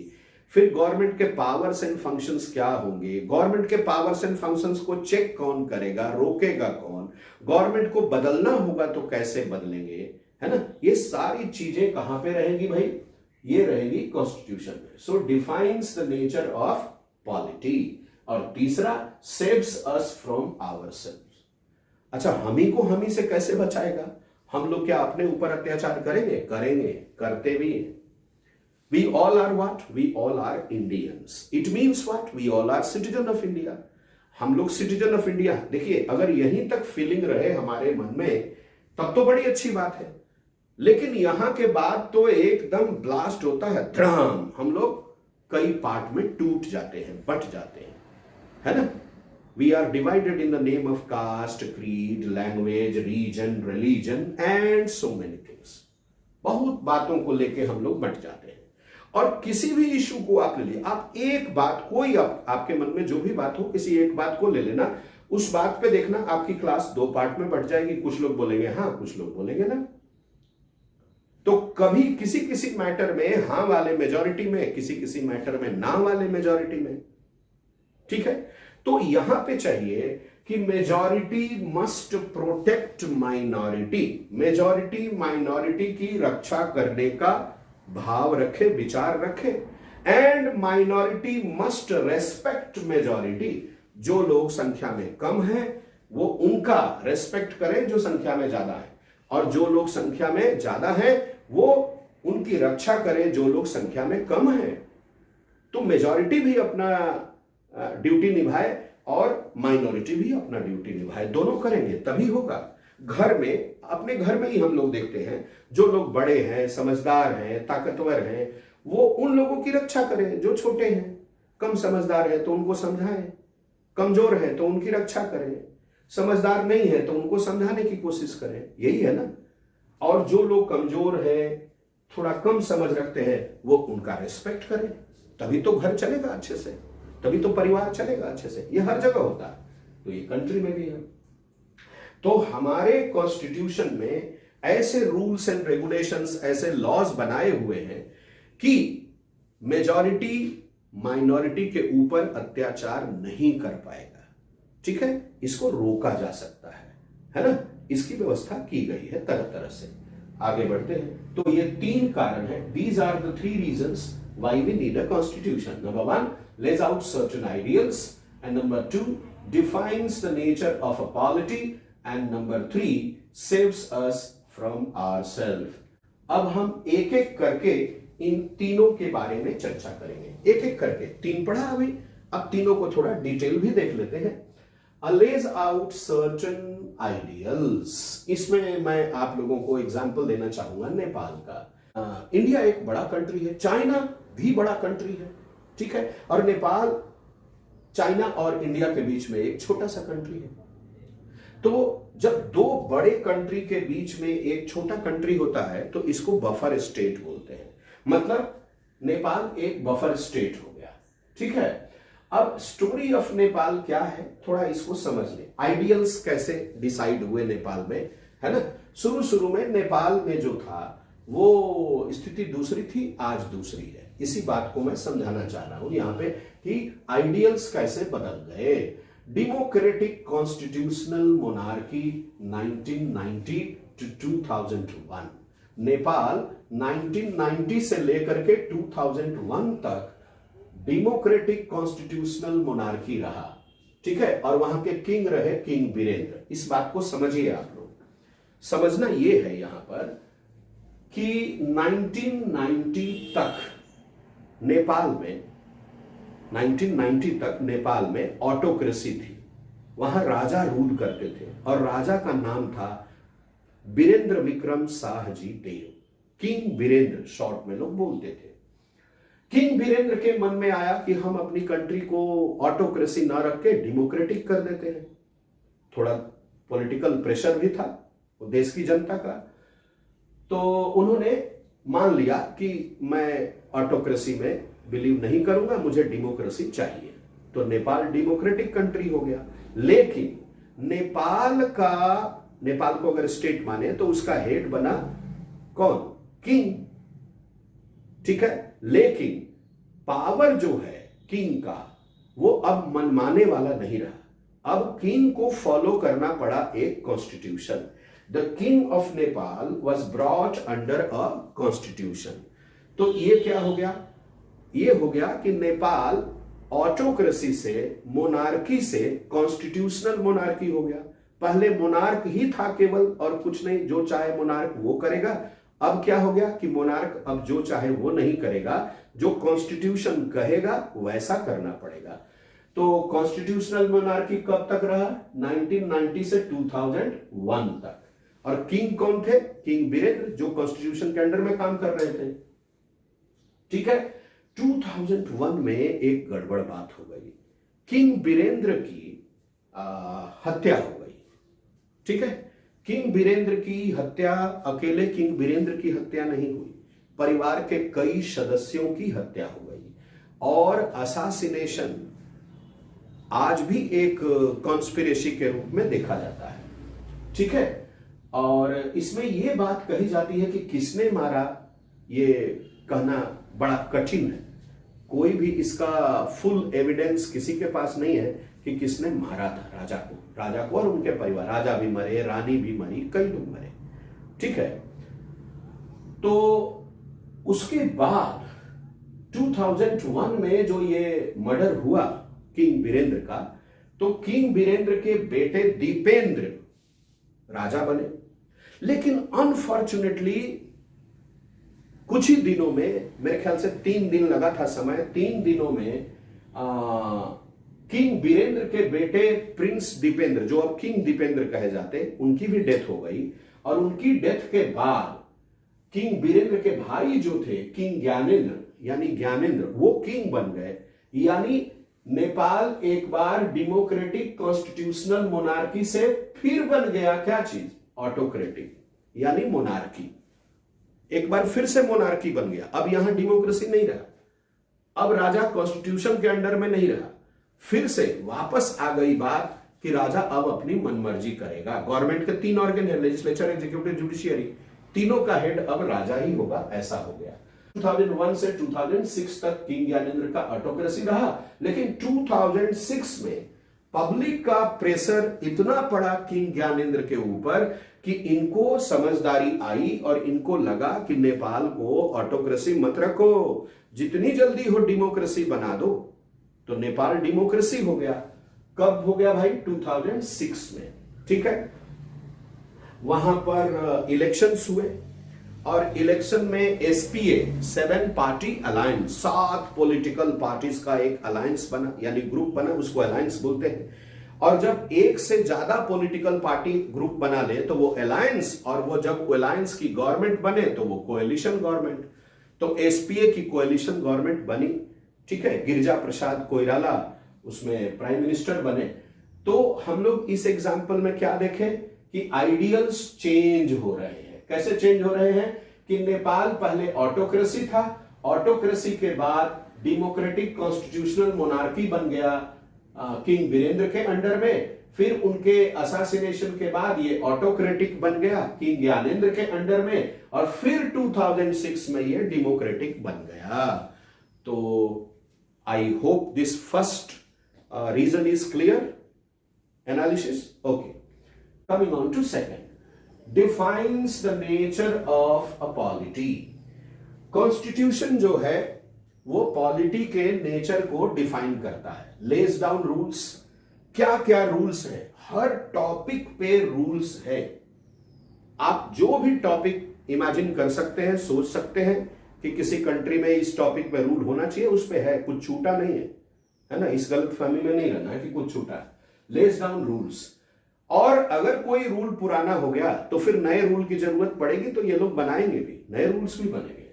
फिर गवर्नमेंट के पावर्स एंड फंक्शंस क्या होंगे, गवर्नमेंट के पावर्स एंड फंक्शंस को चेक कौन करेगा, रोकेगा कौन, गवर्नमेंट को बदलना होगा तो कैसे बदलेंगे, है ना। ये सारी चीजें कहां पे रहेंगी भाई? ये रहेगी कॉन्स्टिट्यूशन में। So defines the nature of polity. और तीसरा, सेव्स अस फ्रॉम आवरसेल्व्स। अच्छा, हमी को हमी से कैसे बचाएगा? हम लोग क्या अपने ऊपर अत्याचार करेंगे? करेंगे, करते भी हैं। We all are what? We all are Indians. It means what? We all are citizen of India. हम लोग सिटीजन ऑफ इंडिया। देखिए, अगर यहीं तक फीलिंग रहे हमारे मन में तब तो बड़ी अच्छी बात है, लेकिन यहां के बाद तो एकदम ब्लास्ट होता है, ड्राम। हम लोग कई पार्ट में टूट जाते हैं, बट जाते हैं, है ना। We are divided in the name of caste, creed, language, region, religion and so many things. बहुत बातों को लेके हम लोग बंट जाते हैं। और किसी भी इशू को आप ले लीजिए, आप एक बात, कोई आपके मन में जो भी बात हो, किसी एक बात को ले लेना, उस बात पे देखना आपकी क्लास दो पार्ट में बंट जाएगी। कुछ लोग बोलेंगे हाँ, कुछ लोग बोलेंगे ना। तो कभी किसी किसी मैटर में हाँ वाले मेजॉरिटी में, किसी किसी मैटर में ना वाले मेजॉरिटी में, ठीक है। तो यहां पे चाहिए कि majority must protect minority. Majority minority की रक्षा करने का भाव रखे, विचार रखे। And minority must respect majority. जो लोग संख्या में कम हैं वो उनका रेस्पेक्ट करें जो संख्या में ज्यादा है, और जो लोग संख्या में ज्यादा हैं वो उनकी रक्षा करें जो लोग संख्या में कम हैं। तो मेजॉरिटी भी अपना ड्यूटी निभाए और माइनॉरिटी भी अपना ड्यूटी निभाए, दोनों करेंगे तभी होगा। घर में, अपने घर में ही हम लोग देखते हैं, जो लोग बड़े हैं, समझदार हैं, ताकतवर हैं, वो उन लोगों की रक्षा करें जो छोटे हैं। कम समझदार है तो उनको समझाएं, कमजोर है तो उनकी रक्षा करें, समझदार नहीं है तो उनको समझाने की कोशिश करें। यही है ना। और जो लोग कमजोर है, थोड़ा कम समझ रखते हैं, वो उनका रेस्पेक्ट करें, तभी तो घर चलेगा अच्छे से, तभी तो परिवार चलेगा अच्छे से। ये हर जगह होता है, तो ये कंट्री में भी है। तो हमारे कॉन्स्टिट्यूशन में ऐसे रूल्स एंड रेगुलेशंस, ऐसे लॉज बनाए हुए हैं कि मेजॉरिटी माइनॉरिटी के ऊपर अत्याचार नहीं कर पाएगा, ठीक है। इसको रोका जा सकता है ना। इसकी व्यवस्था की गई है तरह तरह से। आगे बढ़ते हैं। तो ये तीन कारण है। These are the three reasons why we need a constitution. Number one, lays out certain ideals, and number two, defines the nature of a polity, and number three, saves us from ourselves. अब हम एक एक करके इन तीनों के बारे में चर्चा करेंगे, एक एक करके। तीन पढ़ा अभी, अब तीनों को थोड़ा डिटेल भी देख लेते हैं। lays out certain ideals. इसमें मैं आप लोगों को एग्जाम्पल देना चाहूंगा नेपाल का। इंडिया एक बड़ा कंट्री है, चाइना भी बड़ा कंट्री है, ठीक है, और नेपाल चाइना और इंडिया के बीच में एक छोटा सा कंट्री है। तो जब दो बड़े कंट्री के बीच में एक छोटा कंट्री होता है तो इसको बफर स्टेट बोलते हैं। मतलब नेपाल एक बफर स्टेट हो गया, ठीक है। अब स्टोरी ऑफ नेपाल क्या है, थोड़ा इसको समझ लें। आइडियल्स कैसे डिसाइड हुए नेपाल में, है ना। शुरू शुरू में नेपाल में जो था वो स्थिति दूसरी थी, आज दूसरी है। इसी बात को मैं समझाना चाह रहा हूं यहां पे कि आइडियल्स कैसे बदल गए। Democratic constitutional monarchy 1990 to 2001। Nepal 1990 से लेकर के 2001 तक डेमोक्रेटिक कॉन्स्टिट्यूशनल मोनार्की रहा, ठीक है। और वहां के किंग रहे किंग वीरेंद्र। इस बात को समझिए आप लोग। समझना यह है यहां पर कि 1990 तक नेपाल में ऑटोक्रेसी थी। वहां राजा रूल करते थे और राजा का नाम था वीरेंद्र विक्रम शाहजी देव। किंग वीरेंद्र शॉर्ट में लोग बोलते थे। किंग वीरेंद्र के मन में आया कि हम अपनी कंट्री को ऑटोक्रेसी ना रख के डेमोक्रेटिक कर देते हैं। थोड़ा पॉलिटिकल प्रेशर भी था देश की जनता का, तो उन्होंने मान लिया कि मैं ऑटोक्रेसी में बिलीव नहीं करूंगा, मुझे डेमोक्रेसी चाहिए। तो नेपाल डेमोक्रेटिक कंट्री हो गया। लेकिन नेपाल को अगर स्टेट माने तो उसका हेड बना कौन? किंग, ठीक है। लेकिन पावर जो है किंग का वो अब मनमाने वाला नहीं रहा। अब किंग को फॉलो करना पड़ा एक constitution. The king of Nepal was brought under a constitution. तो ये क्या हो गया? ये हो गया कि नेपाल ऑटोक्रेसी से, मोनार्की से कॉन्स्टिट्यूशनल मोनार्की हो गया। पहले मोनार्क ही था केवल और कुछ नहीं, जो चाहे मोनार्क वो करेगा। अब क्या हो गया कि मोनार्क अब जो चाहे वो नहीं करेगा, जो कॉन्स्टिट्यूशन कहेगा वैसा करना पड़ेगा। तो कॉन्स्टिट्यूशनल मोनार्की कब तक रहा? 1990 से 2001 तक। और किंग कौन थे? किंग वीरेंद्र, जो कॉन्स्टिट्यूशन के अंडर में काम कर रहे थे, ठीक है। 2001 में एक गड़बड़ बात हो गई। किंग वीरेंद्र की हत्या हो गई, ठीक है। किंग वीरेंद्र की हत्या अकेले किंग वीरेंद्र की हत्या नहीं हुई, परिवार के कई सदस्यों की हत्या हो गई। और असासिनेशन आज भी एक कॉन्स्पिरेसी के रूप में देखा जाता है, ठीक है। और इसमें यह बात कही जाती है कि किसने मारा, ये कहना बड़ा कठिन है। कोई भी इसका फुल एविडेंस किसी के पास नहीं है कि किसने मारा था राजा को और उनके परिवार। राजा भी मरे, रानी भी मरी, कई लोग मरे, ठीक है। तो उसके बाद 2001 में जो ये मर्डर हुआ किंग वीरेंद्र का, तो किंग वीरेंद्र के बेटे दीपेंद्र राजा बने। लेकिन अनफॉर्चुनेटली कुछ ही दिनों में, मेरे ख्याल से 3 दिन लगा था समय, 3 दिनों में किंग वीरेंद्र के बेटे प्रिंस दीपेंद्र, जो अब किंग दीपेंद्र कहे जाते, उनकी भी डेथ हो गई। और उनकी डेथ के बाद किंग वीरेंद्र के भाई जो थे किंग ज्ञानेंद्र, यानी ज्ञानेंद्र, वो किंग बन गए। यानी नेपाल एक बार डेमोक्रेटिक कॉन्स्टिट्यूशनल मोनार्की से फिर बन गया क्या चीज? ऑटोक्रेटिक, यानी मोनार्की। एक बार फिर से मोनार्की बन गया। अब यहां डेमोक्रेसी नहीं रहा, अब राजा कॉन्स्टिट्यूशन के अंडर में नहीं रहा। फिर से वापस आ गई बात कि राजा अब अपनी मनमर्जी करेगा। गवर्नमेंट के 3 ऑर्गन है, लेजिस्लेचर, एग्जीक्यूटिव, जुडिशियरी, तीनों का हेड अब राजा ही होगा, ऐसा हो गया। 2001 से 2006 तक किंग ज्ञानेंद्र का ऑटोक्रेसी रहा। लेकिन 2006 में पब्लिक का प्रेशर इतना पड़ा किंग ज्ञानेंद्र के ऊपर कि इनको समझदारी आई और इनको लगा कि नेपाल को ऑटोक्रेसी मत रखो, जितनी जल्दी हो डेमोक्रेसी बना दो। तो नेपाल डेमोक्रेसी हो गया। कब हो गया भाई? 2006 में, ठीक है। वहां पर इलेक्शंस हुए और इलेक्शन में SPA 7 party alliance, 7 political parties का एक अलायंस बना, यानी ग्रुप बना, उसको अलायंस बोलते हैं। और जब एक से ज्यादा पॉलिटिकल पार्टी ग्रुप बना ले तो वो अलायंस, और वो जब अलायंस की गवर्नमेंट बने तो वो कोएलिशन गवर्नमेंट। तो एसपीए की कोएलिशन गवर्नमेंट बनी, ठीक है। गिरिजा प्रसाद कोइराला उसमें प्राइम मिनिस्टर बने। तो हम लोग इस एग्जाम्पल में क्या देखें कि आइडियल्स चेंज हो रहे हैं। कैसे चेंज हो रहे हैं कि नेपाल पहले ऑटोक्रेसी था, ऑटोक्रेसी के बाद डेमोक्रेटिक कॉन्स्टिट्यूशनल मोनार्की बन गया किंग वीरेंद्र के अंडर में। फिर उनके असासिनेशन के बाद ये ऑटोक्रेटिक बन गया किंग ज्ञानेंद्र के अंडर में, और फिर 2006 में ये डेमोक्रेटिक बन गया। तो I hope this first reason is clear analysis. Okay, coming on to second, defines the nature of a polity. Constitution जो है वो पॉलिटी के नेचर को डिफाइन करता है, लेस डाउन रूल्स। क्या क्या रूल्स है, हर टॉपिक पे रूल्स है। आप जो भी टॉपिक इमेजिन कर सकते हैं, सोच सकते हैं कि किसी कंट्री में इस टॉपिक पे रूल होना चाहिए, उस पे है, कुछ छूटा नहीं है ना। इस गलतफहमी में नहीं रहना है कि कुछ छूटा है। Less down rules. और अगर कोई रूल पुराना हो गया तो फिर नए रूल की जरूरत पड़ेगी, तो ये लोग बनाएंगे भी, नए रूल्स भी बनेंगे।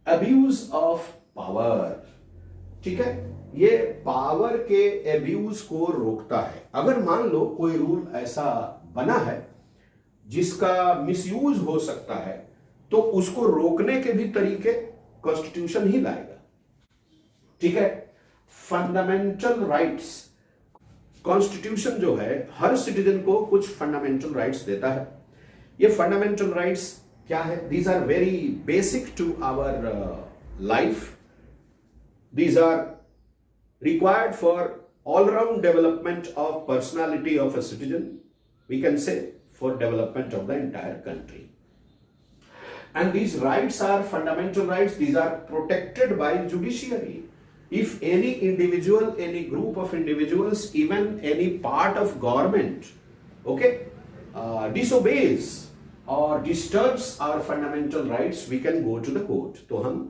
अब्यूज ऑफ पावर, ठीक है, ये पावर के एब्यूज को रोकता है। अगर मान लो कोई रूल ऐसा बना है जिसका मिसयूज हो सकता है, तो उसको रोकने के भी तरीके कॉन्स्टिट्यूशन ही लाएगा, ठीक है। फंडामेंटल राइट्स, कॉन्स्टिट्यूशन जो है हर सिटीजन को कुछ फंडामेंटल राइट्स देता है। ये फंडामेंटल राइट्स क्या है? These are very basic to our life. These are required for all-round development of personality of a citizen, we can say, for development of the entire country. And these rights are fundamental rights. These are protected by judiciary. If any individual, any group of individuals, even any part of government, okay, disobeys or disturbs our fundamental rights, we can go to the court. तो हम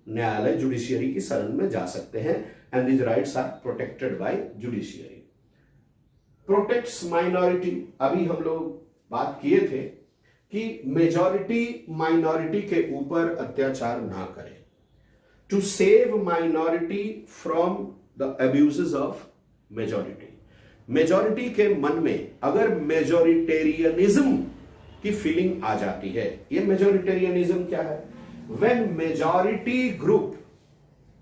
न्यायालय, जुडिशियरी की शरण में जा सकते हैं। And these rights are protected by judiciary. Protects minority, अभी हम लोग बात किए थे कि मेजॉरिटी माइनॉरिटी के ऊपर अत्याचार ना करे, to save minority from the abuses of majority. Majority के मन में अगर मेजॉरिटेरियनिज्म की फीलिंग आ जाती है, ये मेजॉरिटेरियनिज्म क्या है? When majority group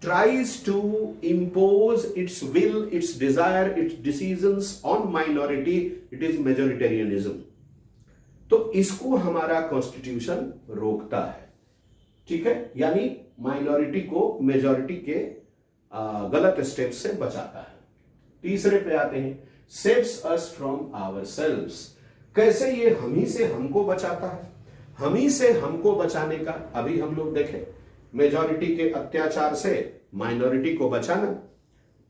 tries to impose its will, its desire, its decisions on minority, it is majoritarianism. तो इसको हमारा कॉन्स्टिट्यूशन रोकता है, ठीक है, यानी माइनॉरिटी को मेजॉरिटी के गलत स्टेप से बचाता है। तीसरे पे आते हैं, सेव्स अस फ्रॉम आवरसेल्व्स। कैसे ये हम ही से हमको बचाता है? हम ही से हमको बचाने का, अभी हम लोग देखें, मेजॉरिटी के अत्याचार से माइनॉरिटी को बचाना।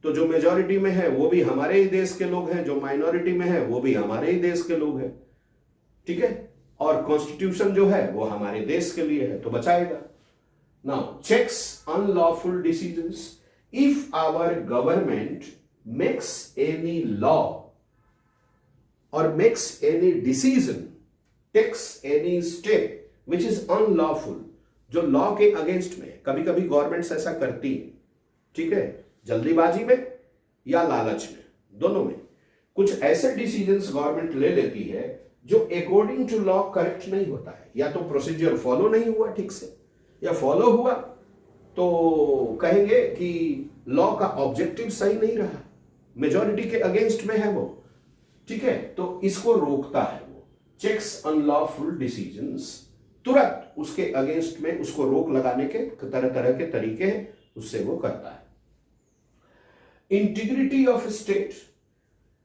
तो जो मेजॉरिटी में है वो भी हमारे ही देश के लोग हैं, जो माइनॉरिटी में है वो भी हमारे ही देश के लोग हैं, ठीक है। और कॉन्स्टिट्यूशन जो है वो हमारे देश के लिए है, तो बचाएगा। Now checks unlawful decisions. If our government makes any law और makes any decision, takes any step which is unlawful, जो लॉ के अगेंस्ट में, कभी कभी गवर्नमेंट्स ऐसा करती है, ठीक है, जल्दीबाजी में या लालच में, दोनों में कुछ ऐसे डिसीजंस गवर्नमेंट ले लेती है जो अकॉर्डिंग टू लॉ करेक्ट नहीं होता है, या तो प्रोसीजर फॉलो नहीं हुआ ठीक से, या फॉलो हुआ तो कहेंगे कि लॉ का ऑब्जेक्टिव सही नहीं रहा, मेजॉरिटी के अगेंस्ट में है वो, ठीक है। तो इसको रोकता है वो, चेक्स अनलॉफुल डिसीजंस, तुरंत उसके अगेंस्ट में उसको रोक लगाने के तरह तरह के तरीके हैं, उससे वो करता है। इंटीग्रिटी ऑफ स्टेट,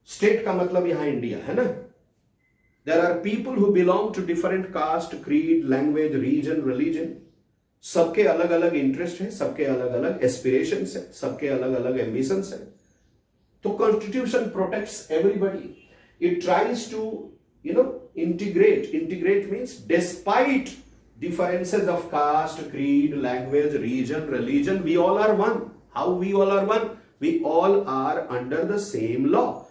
स्टेट का मतलब यहां इंडिया है ना। There are people who belong to different caste, creed, language, region, religion, सबके अलग अलग इंटरेस्ट है, सबके अलग अलग एस्पिरेशंस है, सबके अलग अलग एम्बिशंस है। तो constitution protects everybody, it tries to integrate means despite differences of caste, creed, language, region, religion, we all are one. How we all are one? We all are under the same law,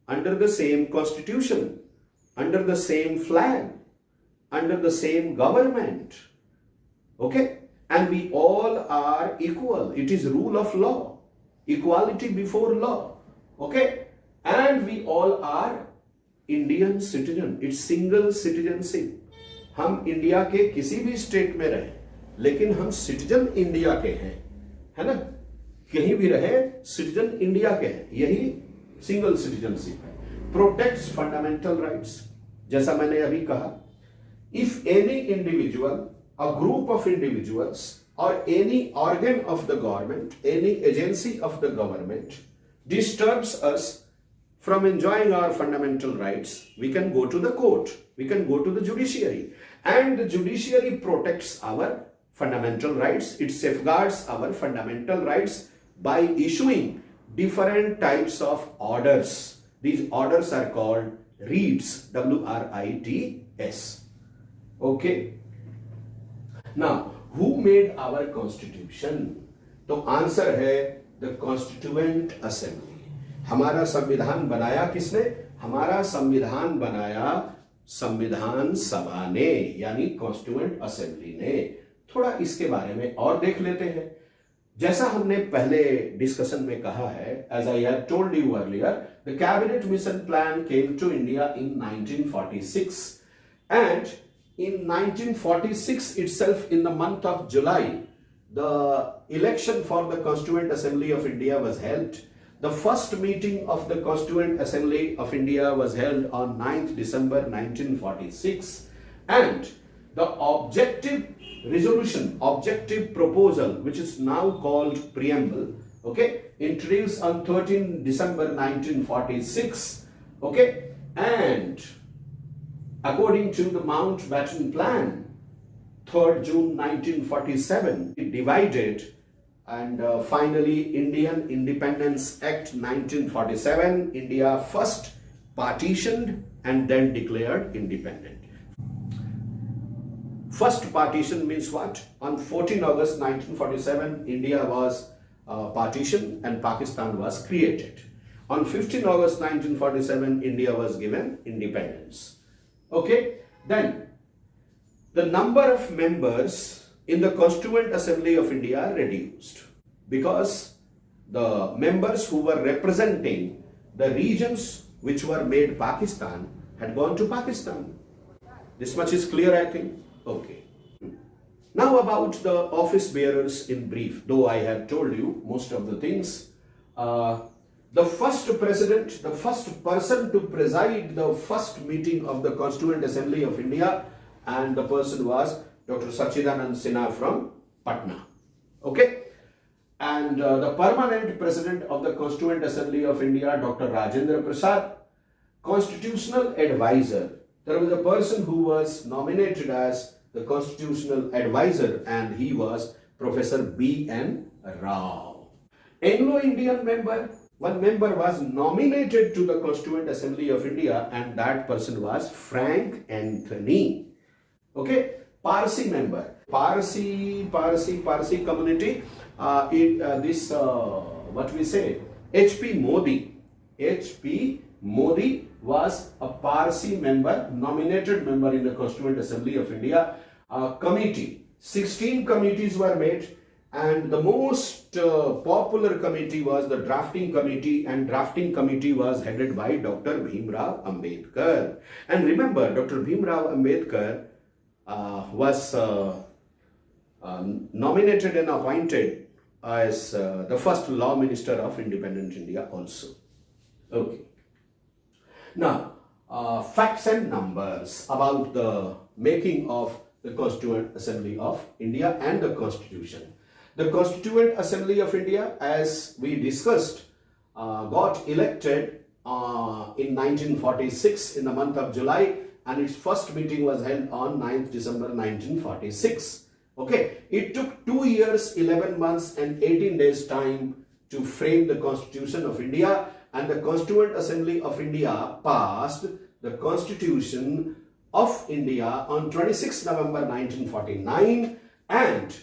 under the same constitution, under the same flag, under the same government, okay, and we all are equal. It is rule of law, equality before law, okay, and we all are Indian citizen, it's single citizenship. हम इंडिया के किसी भी स्टेट में रहे, लेकिन हम सिटीजन इंडिया के हैं, है ना। कहीं भी रहे सिटीजन इंडिया के हैं, यही सिंगल सिटीजनशिप है। प्रोटेक्ट्स फंडामेंटल राइट्स, जैसा मैंने अभी कहा, if any individual, a group of individuals और any organ of the government, any agency of the government disturbs us from enjoying our fundamental rights, we can go to the court, we can go to the judiciary, and the judiciary protects our fundamental rights. It safeguards our fundamental rights by issuing different types of orders. These orders are called writs, W-R-I-T-S. Okay. Now, who made our constitution? तो आंसर है द कॉन्स्टिट्यूएंट असेंबली। हमारा संविधान बनाया किसने? हमारा संविधान बनाया संविधान सभा ने, यानी कॉन्स्टिट्यूएंट असेंबली ने। थोड़ा इसके बारे में और देख लेते हैं। जैसा हमने पहले डिस्कशन में कहा है, as I have told you earlier, the cabinet mission plan came to India in 1946 and in 1946 itself, in the month of July, the election for the Constituent Assembly of India was held. The first meeting of the Constituent Assembly of India was held on 9th December 1946, and the objective resolution, objective proposal, which is now called preamble, okay, introduced on 13th December 1946, okay, and according to the Mountbatten Plan, 3rd June 1947, it divided, and finally Indian Independence Act 1947, India first partitioned and then declared independent. First partition means what? On 14 August 1947, India was partitioned and Pakistan was created. On 15 August 1947, India was given independence. Okay, then the number of members in the Constituent Assembly of India reduced because the members who were representing the regions which were made Pakistan had gone to Pakistan. This much is clear, I think. Okay. Now about the office bearers in brief, though I have told you most of the things. The first president, the first person to preside the first meeting of the Constituent Assembly of India, and the person was Dr. Sachidanand Sinha from Patna. Okay? And the permanent president of the Constituent Assembly of India, Dr. Rajendra Prasad. Constitutional advisor, there was a person who was nominated as the constitutional advisor, and he was Professor B.N. Rao. Anglo-Indian member, one member was nominated to the Constituent Assembly of India, and that person was Frank Anthony. Okay, Parsi member, Parsi community. What we say, H.P. Modi was a Parsi member, nominated member in the Constituent Assembly of India. Committee, 16 committees were made. And the most popular committee was the drafting committee, and drafting committee was headed by Dr. Bhimrao Ambedkar. And remember, Dr. Bhimrao Ambedkar was nominated and appointed as the first law minister of independent India also. Okay. Now, facts and numbers about the making of the Constituent Assembly of India and the Constitution. The Constituent Assembly of India, as we discussed, got elected in 1946 in the month of July, and its first meeting was held on 9th December 1946. Okay, it took 2 years, 11 months and 18 days time to frame the Constitution of India, and the Constituent Assembly of India passed the Constitution of India on 26 November 1949, and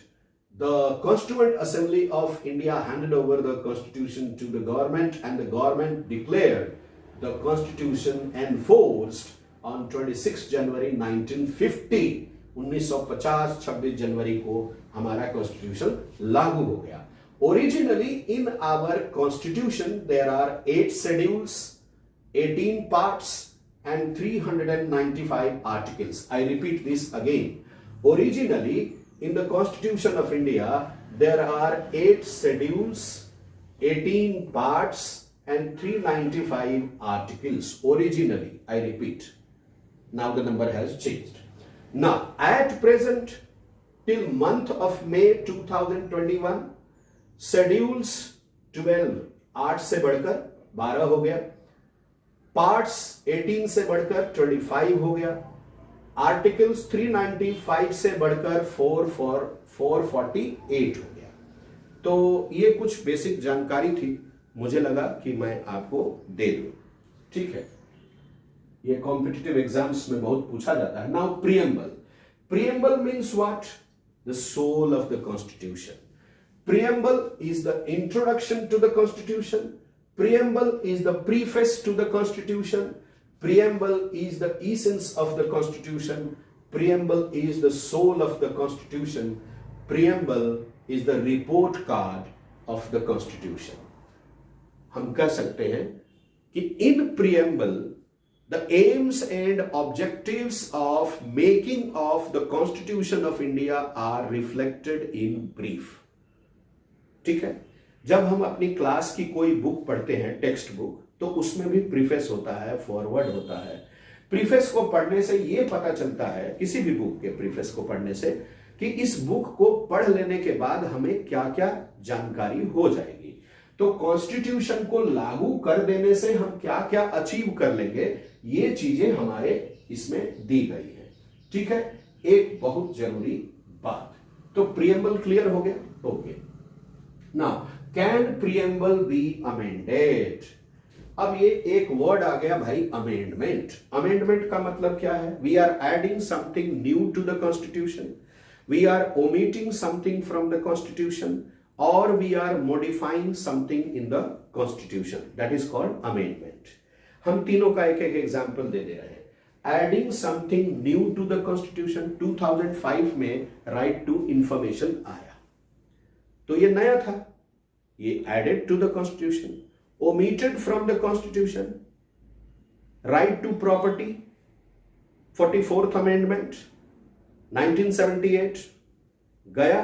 the Constituent Assembly of India handed over the Constitution to the government, and the government declared the Constitution enforced on 26 January 1950. 1950 26 जनवरी को हमारा कॉन्स्टिट्यूशन लागू हो गया। Originally in our constitution there are 8 schedules, 18 parts and 395 articles. I repeat this again. Originally in the Constitution of India, there are 8 schedules, 18 parts and 395 articles originally. I repeat, now the number has changed. Now at present, till month of May 2021, schedules 12 8 से बढ़कर 12 हो गया, पार्ट्स 18 से बढ़कर 25 हो गया, आर्टिकल्स 395 से बढ़कर 448 हो गया। तो ये कुछ बेसिक जानकारी थी, मुझे लगा कि मैं आपको दे दूं। ठीक है, ये कॉम्पिटिटिव एग्जाम्स में बहुत पूछा जाता है। Now preamble, preamble means what? The soul of the constitution. Preamble is the introduction to the Constitution. Preamble is the preface to the Constitution. Preamble is the essence of the Constitution. Preamble is the soul of the Constitution. Preamble is the report card of the Constitution. हम कह सकते हैं कि in preamble, the aims and objectives of making of the Constitution of India are reflected in brief. ठीक है, जब हम अपनी क्लास की कोई बुक पढ़ते हैं, टेक्स्ट बुक, तो उसमें भी प्रीफेस होता है, फॉरवर्ड होता है। प्रीफेस को पढ़ने से यह पता चलता है, किसी भी बुक के प्रीफेस को पढ़ने से, कि इस बुक को पढ़ लेने के बाद हमें क्या क्या जानकारी हो जाएगी। तो कॉन्स्टिट्यूशन को लागू कर देने से हम क्या क्या अचीव कर लेंगे, ये चीजें हमारे इसमें दी गई है। ठीक है, एक बहुत जरूरी बात। तो प्रीएम्बल क्लियर हो गया? Okay. Now, can preamble be amended? अब ये एक वर्ड आ गया भाई, अमेंडमेंट। अमेंडमेंट का मतलब क्या है? We are adding something new to the constitution, we are omitting something from the constitution, और we are modifying something in the constitution. That is called amendment. हम तीनों का एक एक एग्जाम्पल दे दे रहे हैं। Adding something new to the constitution, 2005 में राइट टू इंफॉर्मेशन आया, तो ये नया था, ये added to the constitution. Omitted from the constitution, right to property, 44th amendment 1978 गया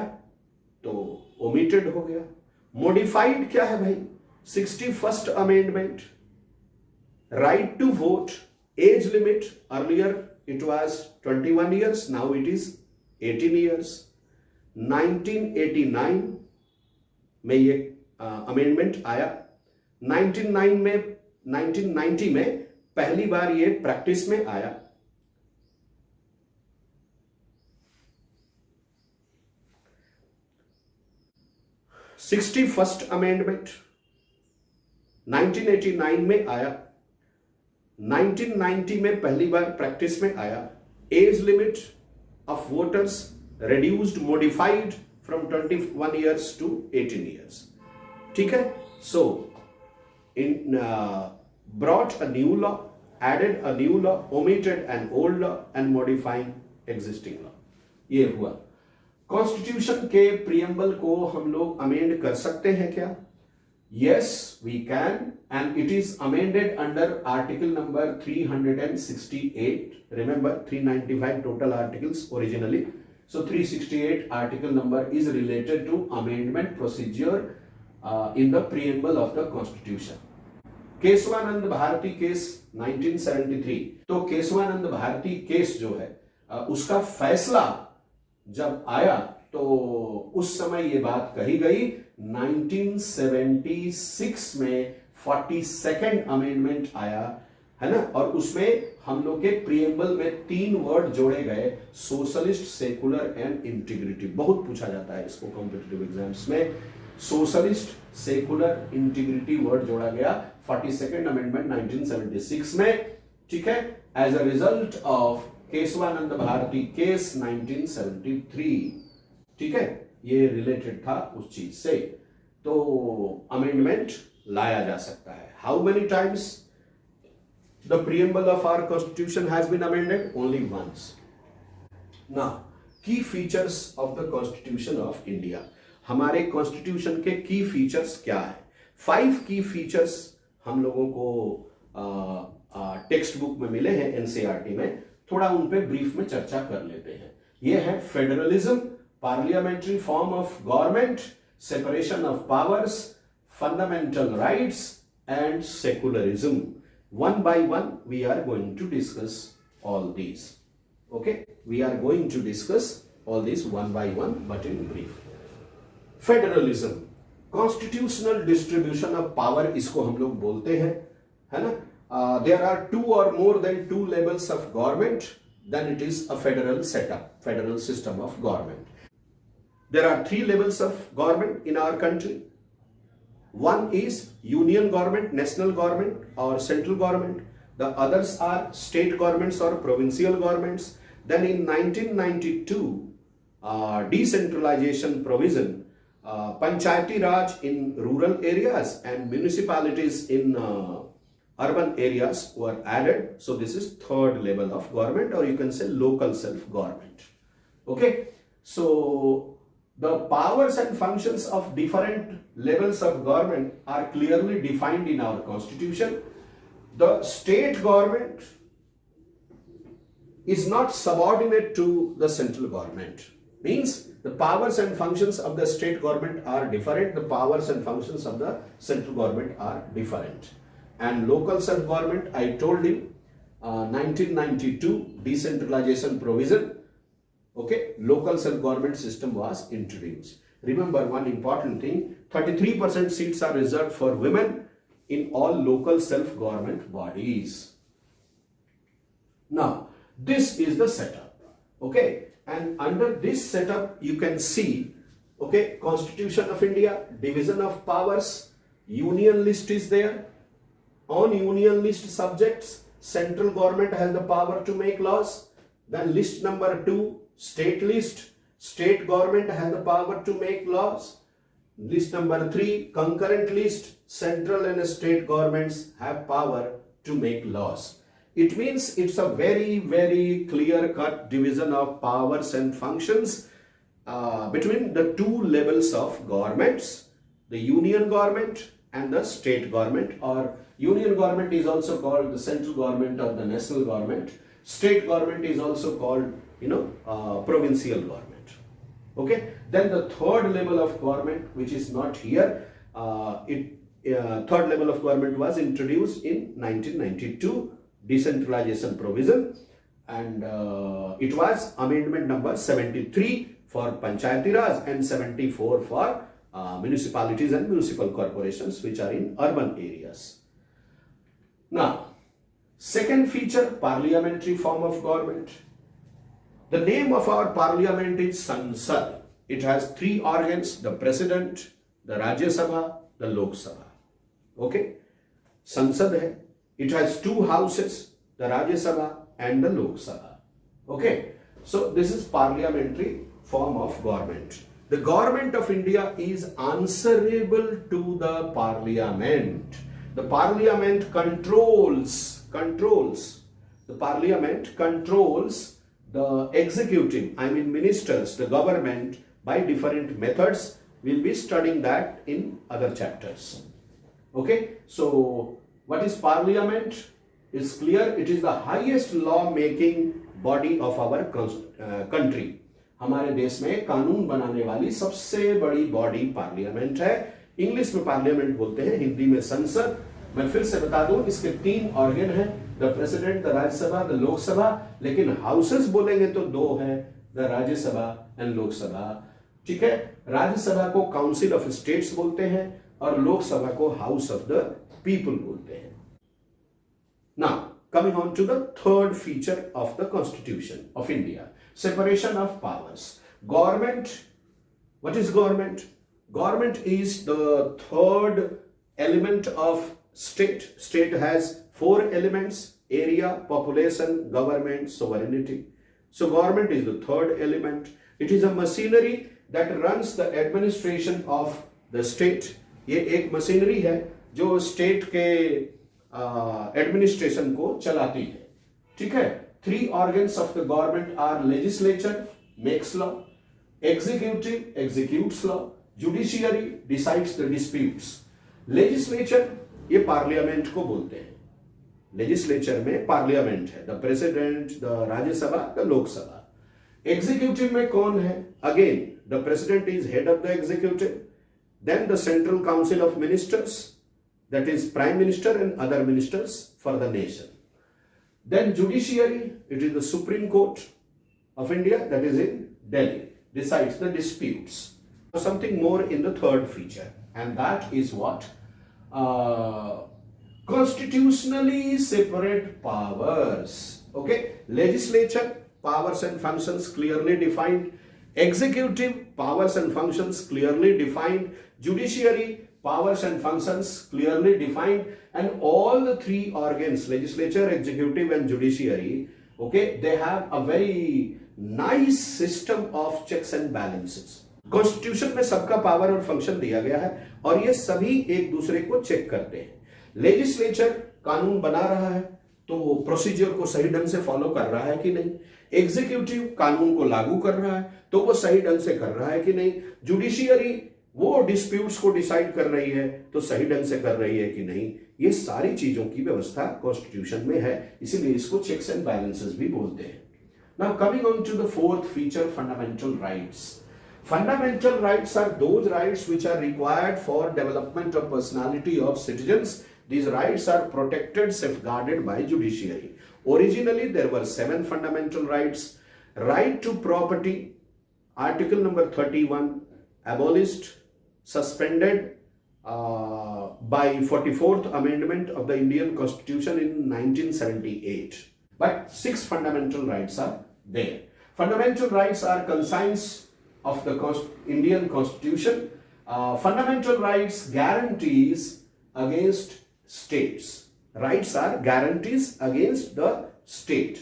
तो ओमिटेड हो गया। मॉडिफाइड क्या है भाई? 61st amendment, right to vote, age limit, earlier it was 21 years, now it is 18 years। 1989 में ये अमेंडमेंट आया। 1990 में पहली बार ये प्रैक्टिस में आया। फर्स्ट अमेंडमेंट 1989 में आया, 1990 में पहली बार प्रैक्टिस में आया। Age limit of voters reduced, modified from 21 years to 18 years. ठीक है, so in brought a new law, added a new law, omitted an old law and modifying existing law. ये हुआ। कॉन्स्टिट्यूशन के प्रीएम्बल को हम लोग अमेंड कर सकते हैं क्या? Yes, we can, and it is amended under article number 368. Remember, 395 total articles originally. So 368 article number is related to amendment procedure in the preamble of the Constitution. Keshavananda Bharati case 1973। तो केशवानंद भारती केस जो है उसका फैसला जब आया तो उस समय ये बात कही गई। 1976 में 42nd अमेंडमेंट आया है ना, और उसमें हम लोग के प्रीएम्बल में 3 वर्ड जोड़े गए, सोशलिस्ट, सेकुलर एंड इंटीग्रिटी। बहुत पूछा जाता है इसको कॉम्पिटिटिव एग्जाम्स में। सोशलिस्ट, सेकुलर, इंटीग्रिटी वर्ड जोड़ा गया 42nd अमेंडमेंट 1976 में। ठीक है, as a result of Keshavananda Bharati case 1973। ठीक है, ये रिलेटेड था उस चीज से। तो अमेंडमेंट लाया जा सकता है। How many times the preamble of our constitution has been amended? Only once. Now, key features of the Constitution of India. हमारे कॉन्स्टिट्यूशन के की फीचर्स क्या है? 5 की फीचर्स हम लोगों को टेक्स्ट बुक में मिले हैं, एनसीईआरटी में। थोड़ा उन पे ब्रीफ में चर्चा कर लेते हैं। ये है federalism, parliamentary form of government, separation of powers, fundamental rights and secularism. One by one we are going to discuss all these. Okay, we are going to discuss all these one by one but in brief. Federalism, constitutional distribution of power इसको हम लोग बोलते हैं, है ना. There are two or more than two levels of government, then it is a federal setup, federal system of government. There are three levels of government in our country. One is union government, national government or central government. The others are state governments or provincial governments. Then in 1992, decentralization provision, Panchayati Raj in rural areas and municipalities in urban areas were added. So this is third level of government, or you can say local self-government. Okay, so the powers and functions of different levels of government are clearly defined in our constitution. The state government is not subordinate to the central government. Means the powers and functions of the state government are different. The powers and functions of the central government are different. And local self-government, I told you, 1992 decentralization provision. Okay, local self-government system was introduced. Remember one important thing, 33% seats are reserved for women in all local self-government bodies. Now, this is the setup. Okay, and under this setup, you can see, okay, Constitution of India, division of powers, union list is there. On union list subjects, central government has the power to make laws. Then list number 2, state list, state government has the power to make laws. List number 3, concurrent list, central and state governments have power to make laws. It means it's a very, very clear-cut division of powers and functions between the two levels of governments, the union government and the state government, or union government is also called the central government or the national government. State government is also called, provincial government. Okay, then the third level of government, which is not here, third level of government was introduced in 1992 decentralization provision, and it was amendment number 73 for Panchayati Raj and 74 for municipalities and municipal corporations which are in urban areas. Now, second feature, parliamentary form of government. The name of our parliament is Sansad. It has three organs, the president, the Rajya Sabha, the Lok Sabha. Okay, Sansad hai. It has two houses, the Rajya Sabha and the Lok Sabha. Okay, so this is parliamentary form of government. The government of India is answerable to the parliament. The parliament controls the executive, I mean ministers, the government by different methods. We'll be studying that in other chapters. Okay, so what is parliament? It's clear, it is the highest law making body of our country. हमारे देश में कानून बनाने वाली सबसे बड़ी बॉडी पार्लियामेंट है. इंग्लिश में पार्लियामेंट बोलते हैं, हिंदी में संसद. मैं फिर से बता दूं, इसके तीन ऑर्गन हैं, the president, the Rajya Sabha, the Lok Sabha. लेकिन हाउसेस बोलेंगे तो दो हैं, द राज्यसभा एंड लोकसभा. ठीक है, राज्यसभा को काउंसिल ऑफ स्टेट्स बोलते हैं और लोकसभा को हाउस ऑफ द पीपल बोलते हैं. Now coming on to the third feature of the Constitution of India, separation of powers. Government, what is government? Government is the third element of state. State has four elements: area, population, government, sovereignty. So government is the third element. It is a machinery that runs the administration of the state. ये एक मशीनरी है जो स्टेट के एडमिनिस्ट्रेशन को चलाती है. ठीक है, three organs of the government are legislature, makes law; executive, executes law; judiciary, decides the disputes. Legislature ये पार्लियामेंट को बोलते हैं. लेजिस्लेचर में पार्लियामेंट है, the president, the Rajya Sabha, the Lok Sabha. Executive में कौन है? Again the president is head of the executive, Then the Central Council of Ministers, that is Prime Minister and other ministers for the nation. Then judiciary, it is the Supreme Court of India, that is in Delhi, decides the disputes. Something more in the third feature, and that is what? Constitutionally separate powers. Okay, legislature, powers and functions clearly defined. Executive, powers and functions clearly defined. Judiciary, powers and functions clearly defined. And all the three organs, legislature, executive and judiciary, okay, they have a very nice system of checks and balances. Constitution में सबका पावर और फंक्शन दिया गया है और ये सभी एक दूसरे को चेक करते हैं। लेजिस्लेचर कानून बना रहा है तो वो प्रोसीजर को सही ढंग से फॉलो कर रहा है कि नहीं, एग्जीक्यूटिव कानून को लागू कर रहा है तो वो सही ढंग से कर रहा है कि नहीं, जुडिशियरी वो डिस्प्यूट्स को डिसाइड कर रही है तो सही ढंग से कर रही है कि नहीं। ये सारी चीजों की व्यवस्था कॉन्स्टिट्यूशन में है, इसीलिए इसको चेक्स एंड बैलेंसेस भी बोलते हैं। Now coming on to the fourth feature, fundamental rights. Fundamental rights are those rights which are required for development of personality of citizens. These rights are protected, safeguarded by judiciary. Originally, there were 7 fundamental rights. Right to property, Article number 31, abolished, suspended by 44th Amendment of the Indian Constitution in 1978. But 6 fundamental rights are there. Fundamental rights are conscience of the Indian Constitution. Fundamental rights guarantees against states. Rights are guarantees against the state.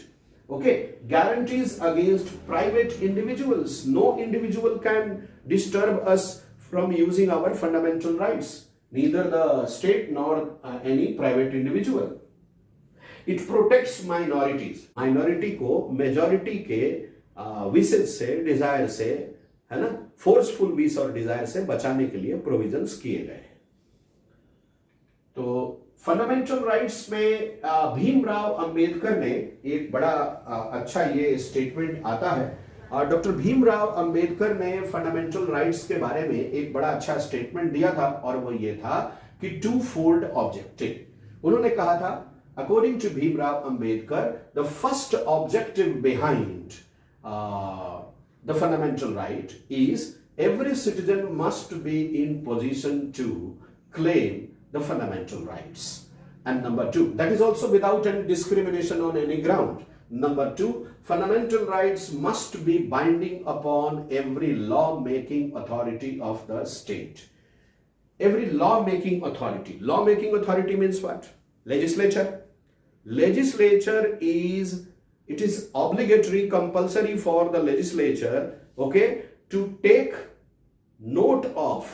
Okay, guarantees against private individuals. No individual can disturb us from using our fundamental rights, neither the state nor any private individual. It protects minorities. Minority को majority के विशेष से, डिजायर से, है ना, फोर्सफुल विश और डिजायर से बचाने के लिए प्रोविजंस किए गए हैं। तो फंडामेंटल राइट्स में भीमराव अंबेडकर ने एक बड़ा अच्छा ये स्टेटमेंट आता है। डॉक्टर भीमराव अंबेडकर ने फंडामेंटल राइट्स के बारे में एक बड़ा अच्छा स्टेटमेंट दिया था और वो ये था कि 2 fold ऑब्जेक्टिव। उन्होंने कहा था, according to Bhimrao Ambedkar, the first objective behind the fundamental right is every citizen must be in position to claim the fundamental rights. And number 2, that is also without any discrimination on any ground. Number 2, fundamental rights must be binding upon every law-making authority of the state. Every law-making authority. Law-making authority means what? Legislature. Legislature is, it is obligatory, compulsory for the legislature, okay, to take note of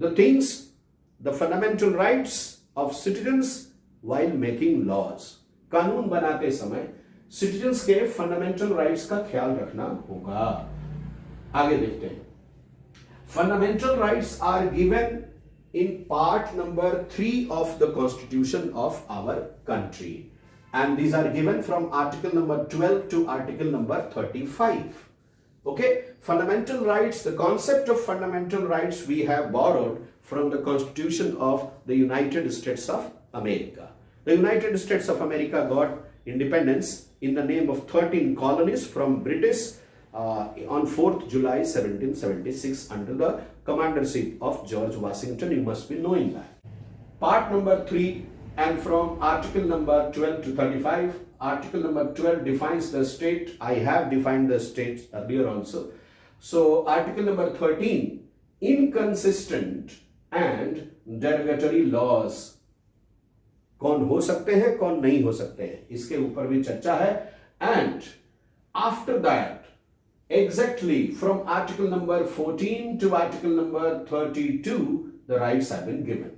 the things, the fundamental rights of citizens while making laws. कानून बनाते समय citizens के fundamental rights का ख्याल रखना होगा। आगे देखते हैं। Fundamental rights are given in part number 3 of the Constitution of our country. And these are given from article number 12 to article number 35. Okay, fundamental rights, the concept of fundamental rights we have borrowed from the Constitution of the United States of America. The United States of America got independence in the name of 13 colonies from British on 4th July 1776 under the commandership of George Washington. You must be knowing that. Part number 3. And from article number 12 to 35, article number 12 defines the state. I have defined the states earlier also. So article number 13, inconsistent and derogatory laws. कौन हो सकते हैं, कौन नहीं हो सकते हैं, इसके ऊपर भी चर्चा है। And after that, exactly from article number 14 to article number 32, the rights have been given.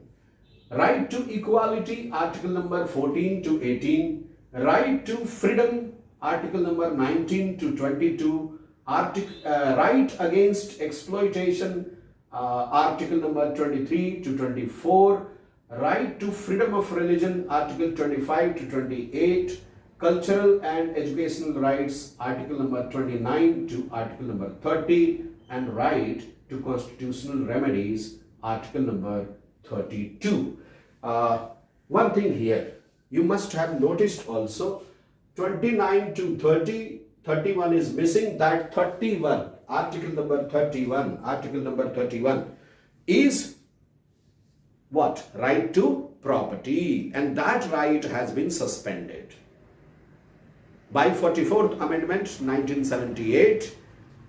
Right to equality, article number 14 to 18. Right to freedom, article number 19 to 22. Right against exploitation, article number 23 to 24. Right to freedom of religion, article 25 to 28. Cultural and educational rights, article number 29 to article number 30. And right to constitutional remedies, article number 32. One thing here, you must have noticed also 29 to 30, 31 is missing. That 31, article number 31 is what? Right to property, and that right has been suspended by 44th Amendment 1978.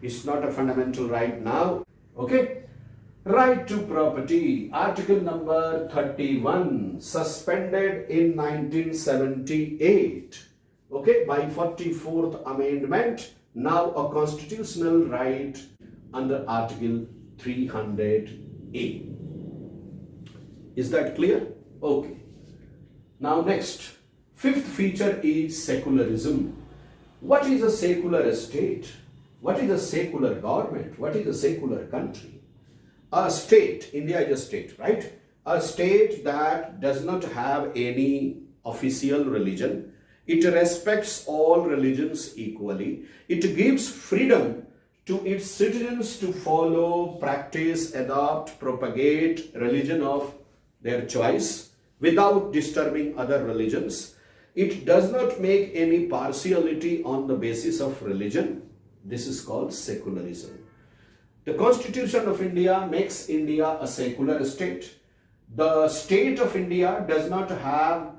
It's not a fundamental right now. Okay, right to property, article number 31, suspended in 1978. Okay, by 44th Amendment, now a constitutional right under article 300A. Is that clear? Okay. Now next, fifth feature is secularism. What is a secular state? What is a secular government? What is a secular country? A state, India is a state, right? A state that does not have any official religion. It respects all religions equally. It gives freedom to its citizens to follow, practice, adopt, propagate religion of their choice without disturbing other religions. It does not make any partiality on the basis of religion. This is called secularism. The Constitution of India makes India a secular state. The state of India does not have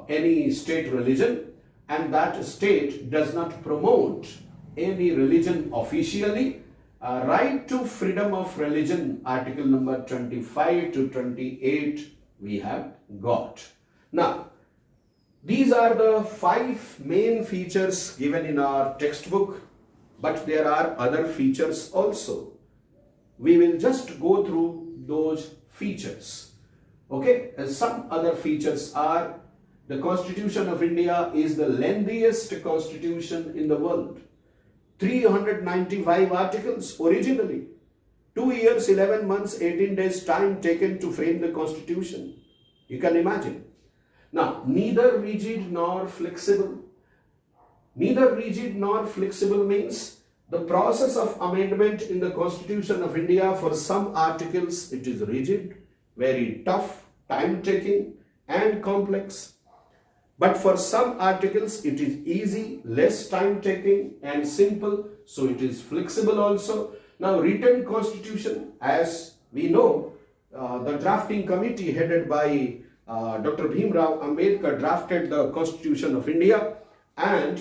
any state religion, and that state does not promote any religion officially. Right to freedom of religion, article number 25 to 28 we have got. Now, these are the 5 main features given in our textbook, but there are other features also. We will just go through those features. Okay, and some other features are the Constitution of India is the lengthiest constitution in the world. 395 articles originally. 2 years, 11 months, 18 days time taken to frame the Constitution. You can imagine. Now, neither rigid nor flexible. Neither rigid nor flexible means the process of amendment in the Constitution of India, for some articles it is rigid, very tough, time-taking and complex. But for some articles it is easy, less time-taking and simple, so it is flexible also. Now, written Constitution, as we know, the drafting committee headed by Dr. Bhimrao Ambedkar drafted the Constitution of India, and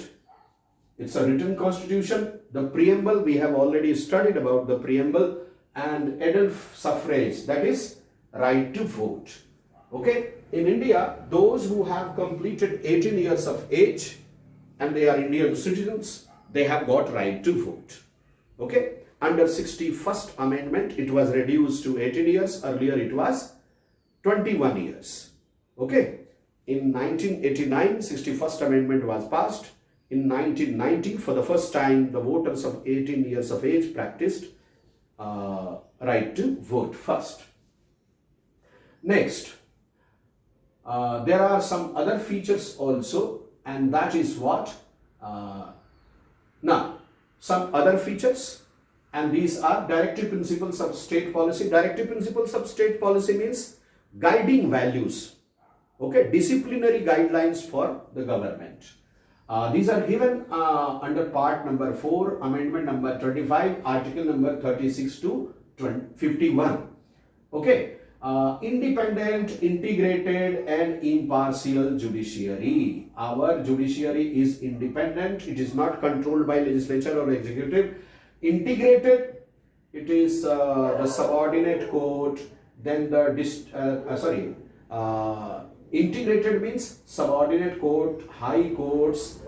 it's a written constitution. The preamble, we have already studied about the preamble, and adult suffrage, that is right to vote. Okay, in India, those who have completed 18 years of age and they are Indian citizens, they have got right to vote. Okay, under 61st Amendment, it was reduced to 18 years. Earlier, it was 21 years. Okay, in 1989, 61st Amendment was passed. In 1990, for the first time, the voters of 18 years of age practiced right to vote first. Next, there are some other features also, and that is what? Now, some other features, and these are directive principles of state policy. Directive principles of state policy means guiding values, okay, disciplinary guidelines for the government. These are given under part number 4, amendment number 25, article number 36 to 51. Okay. Independent, integrated and impartial judiciary. Our judiciary is independent. It is not controlled by legislature or executive. Integrated, it is the subordinate court, then the integrated means subordinate court, high courts.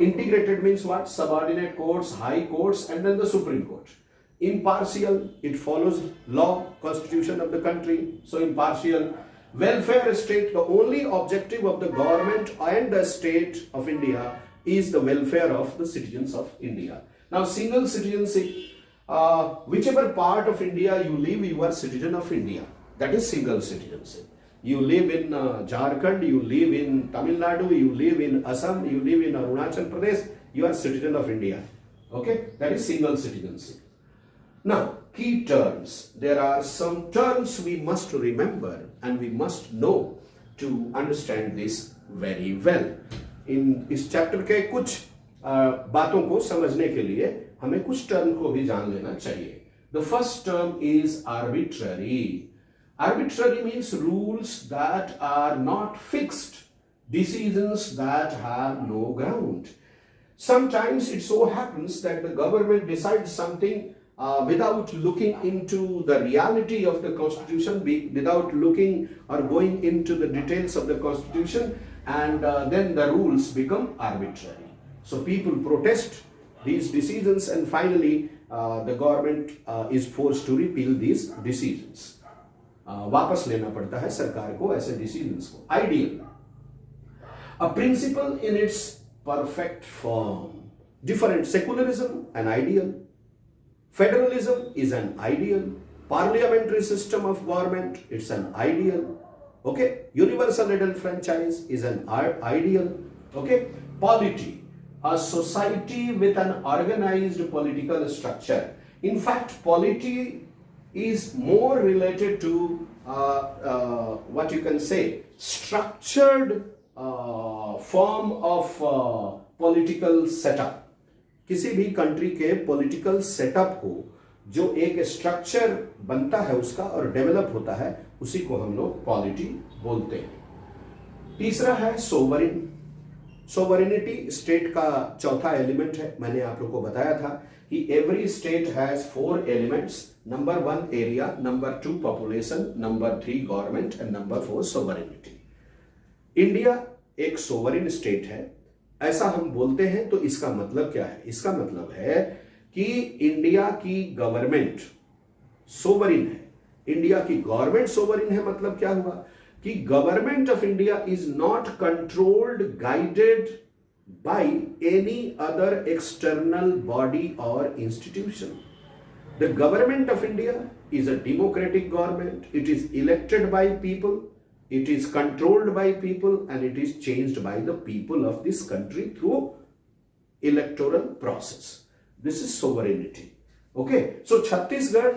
Integrated means what? Subordinate courts, high courts, and then the Supreme Court. Impartial, it follows law, constitution of the country, so impartial. Welfare state, the only objective of the government and the state of India is the welfare of the citizens of India. Now, single citizenship, whichever part of India you live, you are citizen of India. That is single citizenship. You live in Jharkhand, you live in Tamil Nadu, you live in Assam, you live in Arunachal Pradesh, you are citizen of India. Okay, that is single citizenship. Now, key terms. There are some terms we must remember and we must know to understand this very well. इस चैप्टर के कुछ बातों को समझने के लिए हमें कुछ टर्म को भी जान लेना चाहिए. The first term is arbitrary. Arbitrary means rules that are not fixed, decisions that have no ground. Sometimes it so happens that the government decides something without looking into the reality of the constitution, without looking or going into the details of the constitution, and then the rules become arbitrary. So people protest these decisions and finally the government is forced to repeal these decisions. वापस लेना पड़ता है सरकार को ऐसे decisions को. Ideal. A principle in its perfect form. Different. Secularism, an ideal. Federalism is an ideal. Parliamentary system of government, it's an ideal. Okay. Universal adult franchise is an ideal. Okay. Polity, a society with an organized political structure. In fact, polity is more related to what you can say structured form of political setup. किसी भी कंट्री के पॉलिटिकल सेटअप को जो एक स्ट्रक्चर बनता है उसका और डेवलप होता है उसी को हम लोग पॉलिटी बोलते हैं. तीसरा है सोवरिन. सोवरिनिटी स्टेट का चौथा एलिमेंट है. मैंने आप लोग को बताया था कि every state has 4 elements. Number 1 area, number 2 population, number 3 government and number 4 सोवरिनिटी. India एक सोवरिन स्टेट है ऐसा हम बोलते हैं. तो इसका मतलब क्या है? इसका मतलब है कि इंडिया की गवर्नमेंट सोवरिन है. इंडिया की गवर्नमेंट सोवरिन है मतलब क्या हुआ कि government of India is not controlled guided by any other external body और institution. The government of India is a democratic government. It is elected by people, it is controlled by people, and it is changed by the people of this country through electoral process. This is sovereignty. Okay. So Chhattisgarh,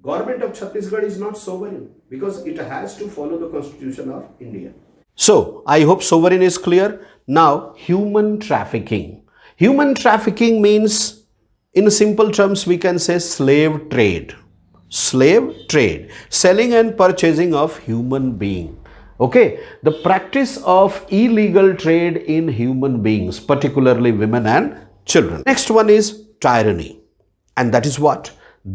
government of Chhattisgarh is not sovereign because it has to follow the constitution of India. So I hope sovereign is clear. Now human trafficking. Human trafficking means, in simple terms we can say slave trade. Slave trade, selling and purchasing of human being. Okay, the practice of illegal trade in human beings, particularly women and children. Next one is tyranny, and that is what?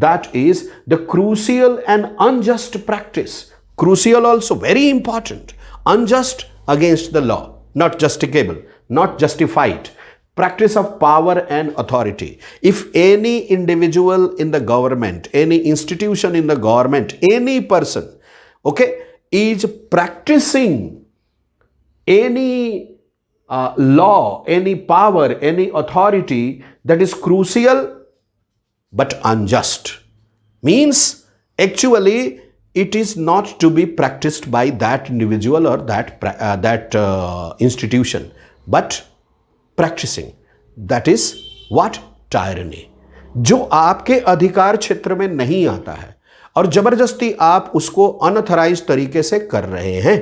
That is the crucial and unjust practice. Crucial also, very important. Unjust, against the law, not justicable, not justified. Practice of power and authority. If any individual in the government, any institution in the government, any person, okay, is practicing any law, any power, any authority that is crucial but unjust, means actually it is not to be practiced by that individual or that institution, but practicing. That is what? Tyranny. जो आपके अधिकार क्षेत्र में नहीं आता है और जबरदस्ती आप उसको अनऑथराइज्ड तरीके से कर रहे हैं,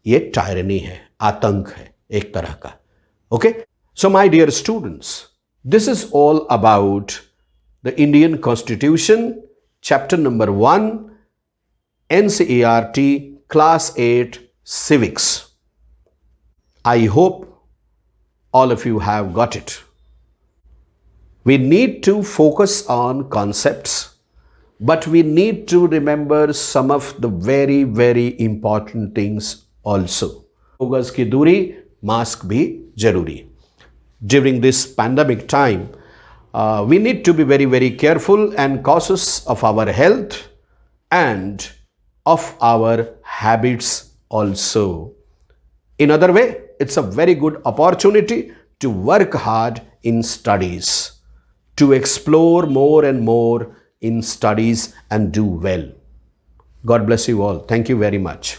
ये टायरनी है, आतंक है एक तरह का. Okay. So my dear students, this is all about the Indian constitution, chapter number 1, NCERT, class 8, civics. I hope all of you have got it. We need to focus on concepts, but we need to remember some of the very, very important things also. 2 गज की दूरी, मास्क भी जरूरी. During this pandemic time, we need to be very, very careful and cautious of our health and of our habits also. In other way, it's a very good opportunity to work hard in studies, to explore more and more in studies and do well. God bless you all. Thank you very much.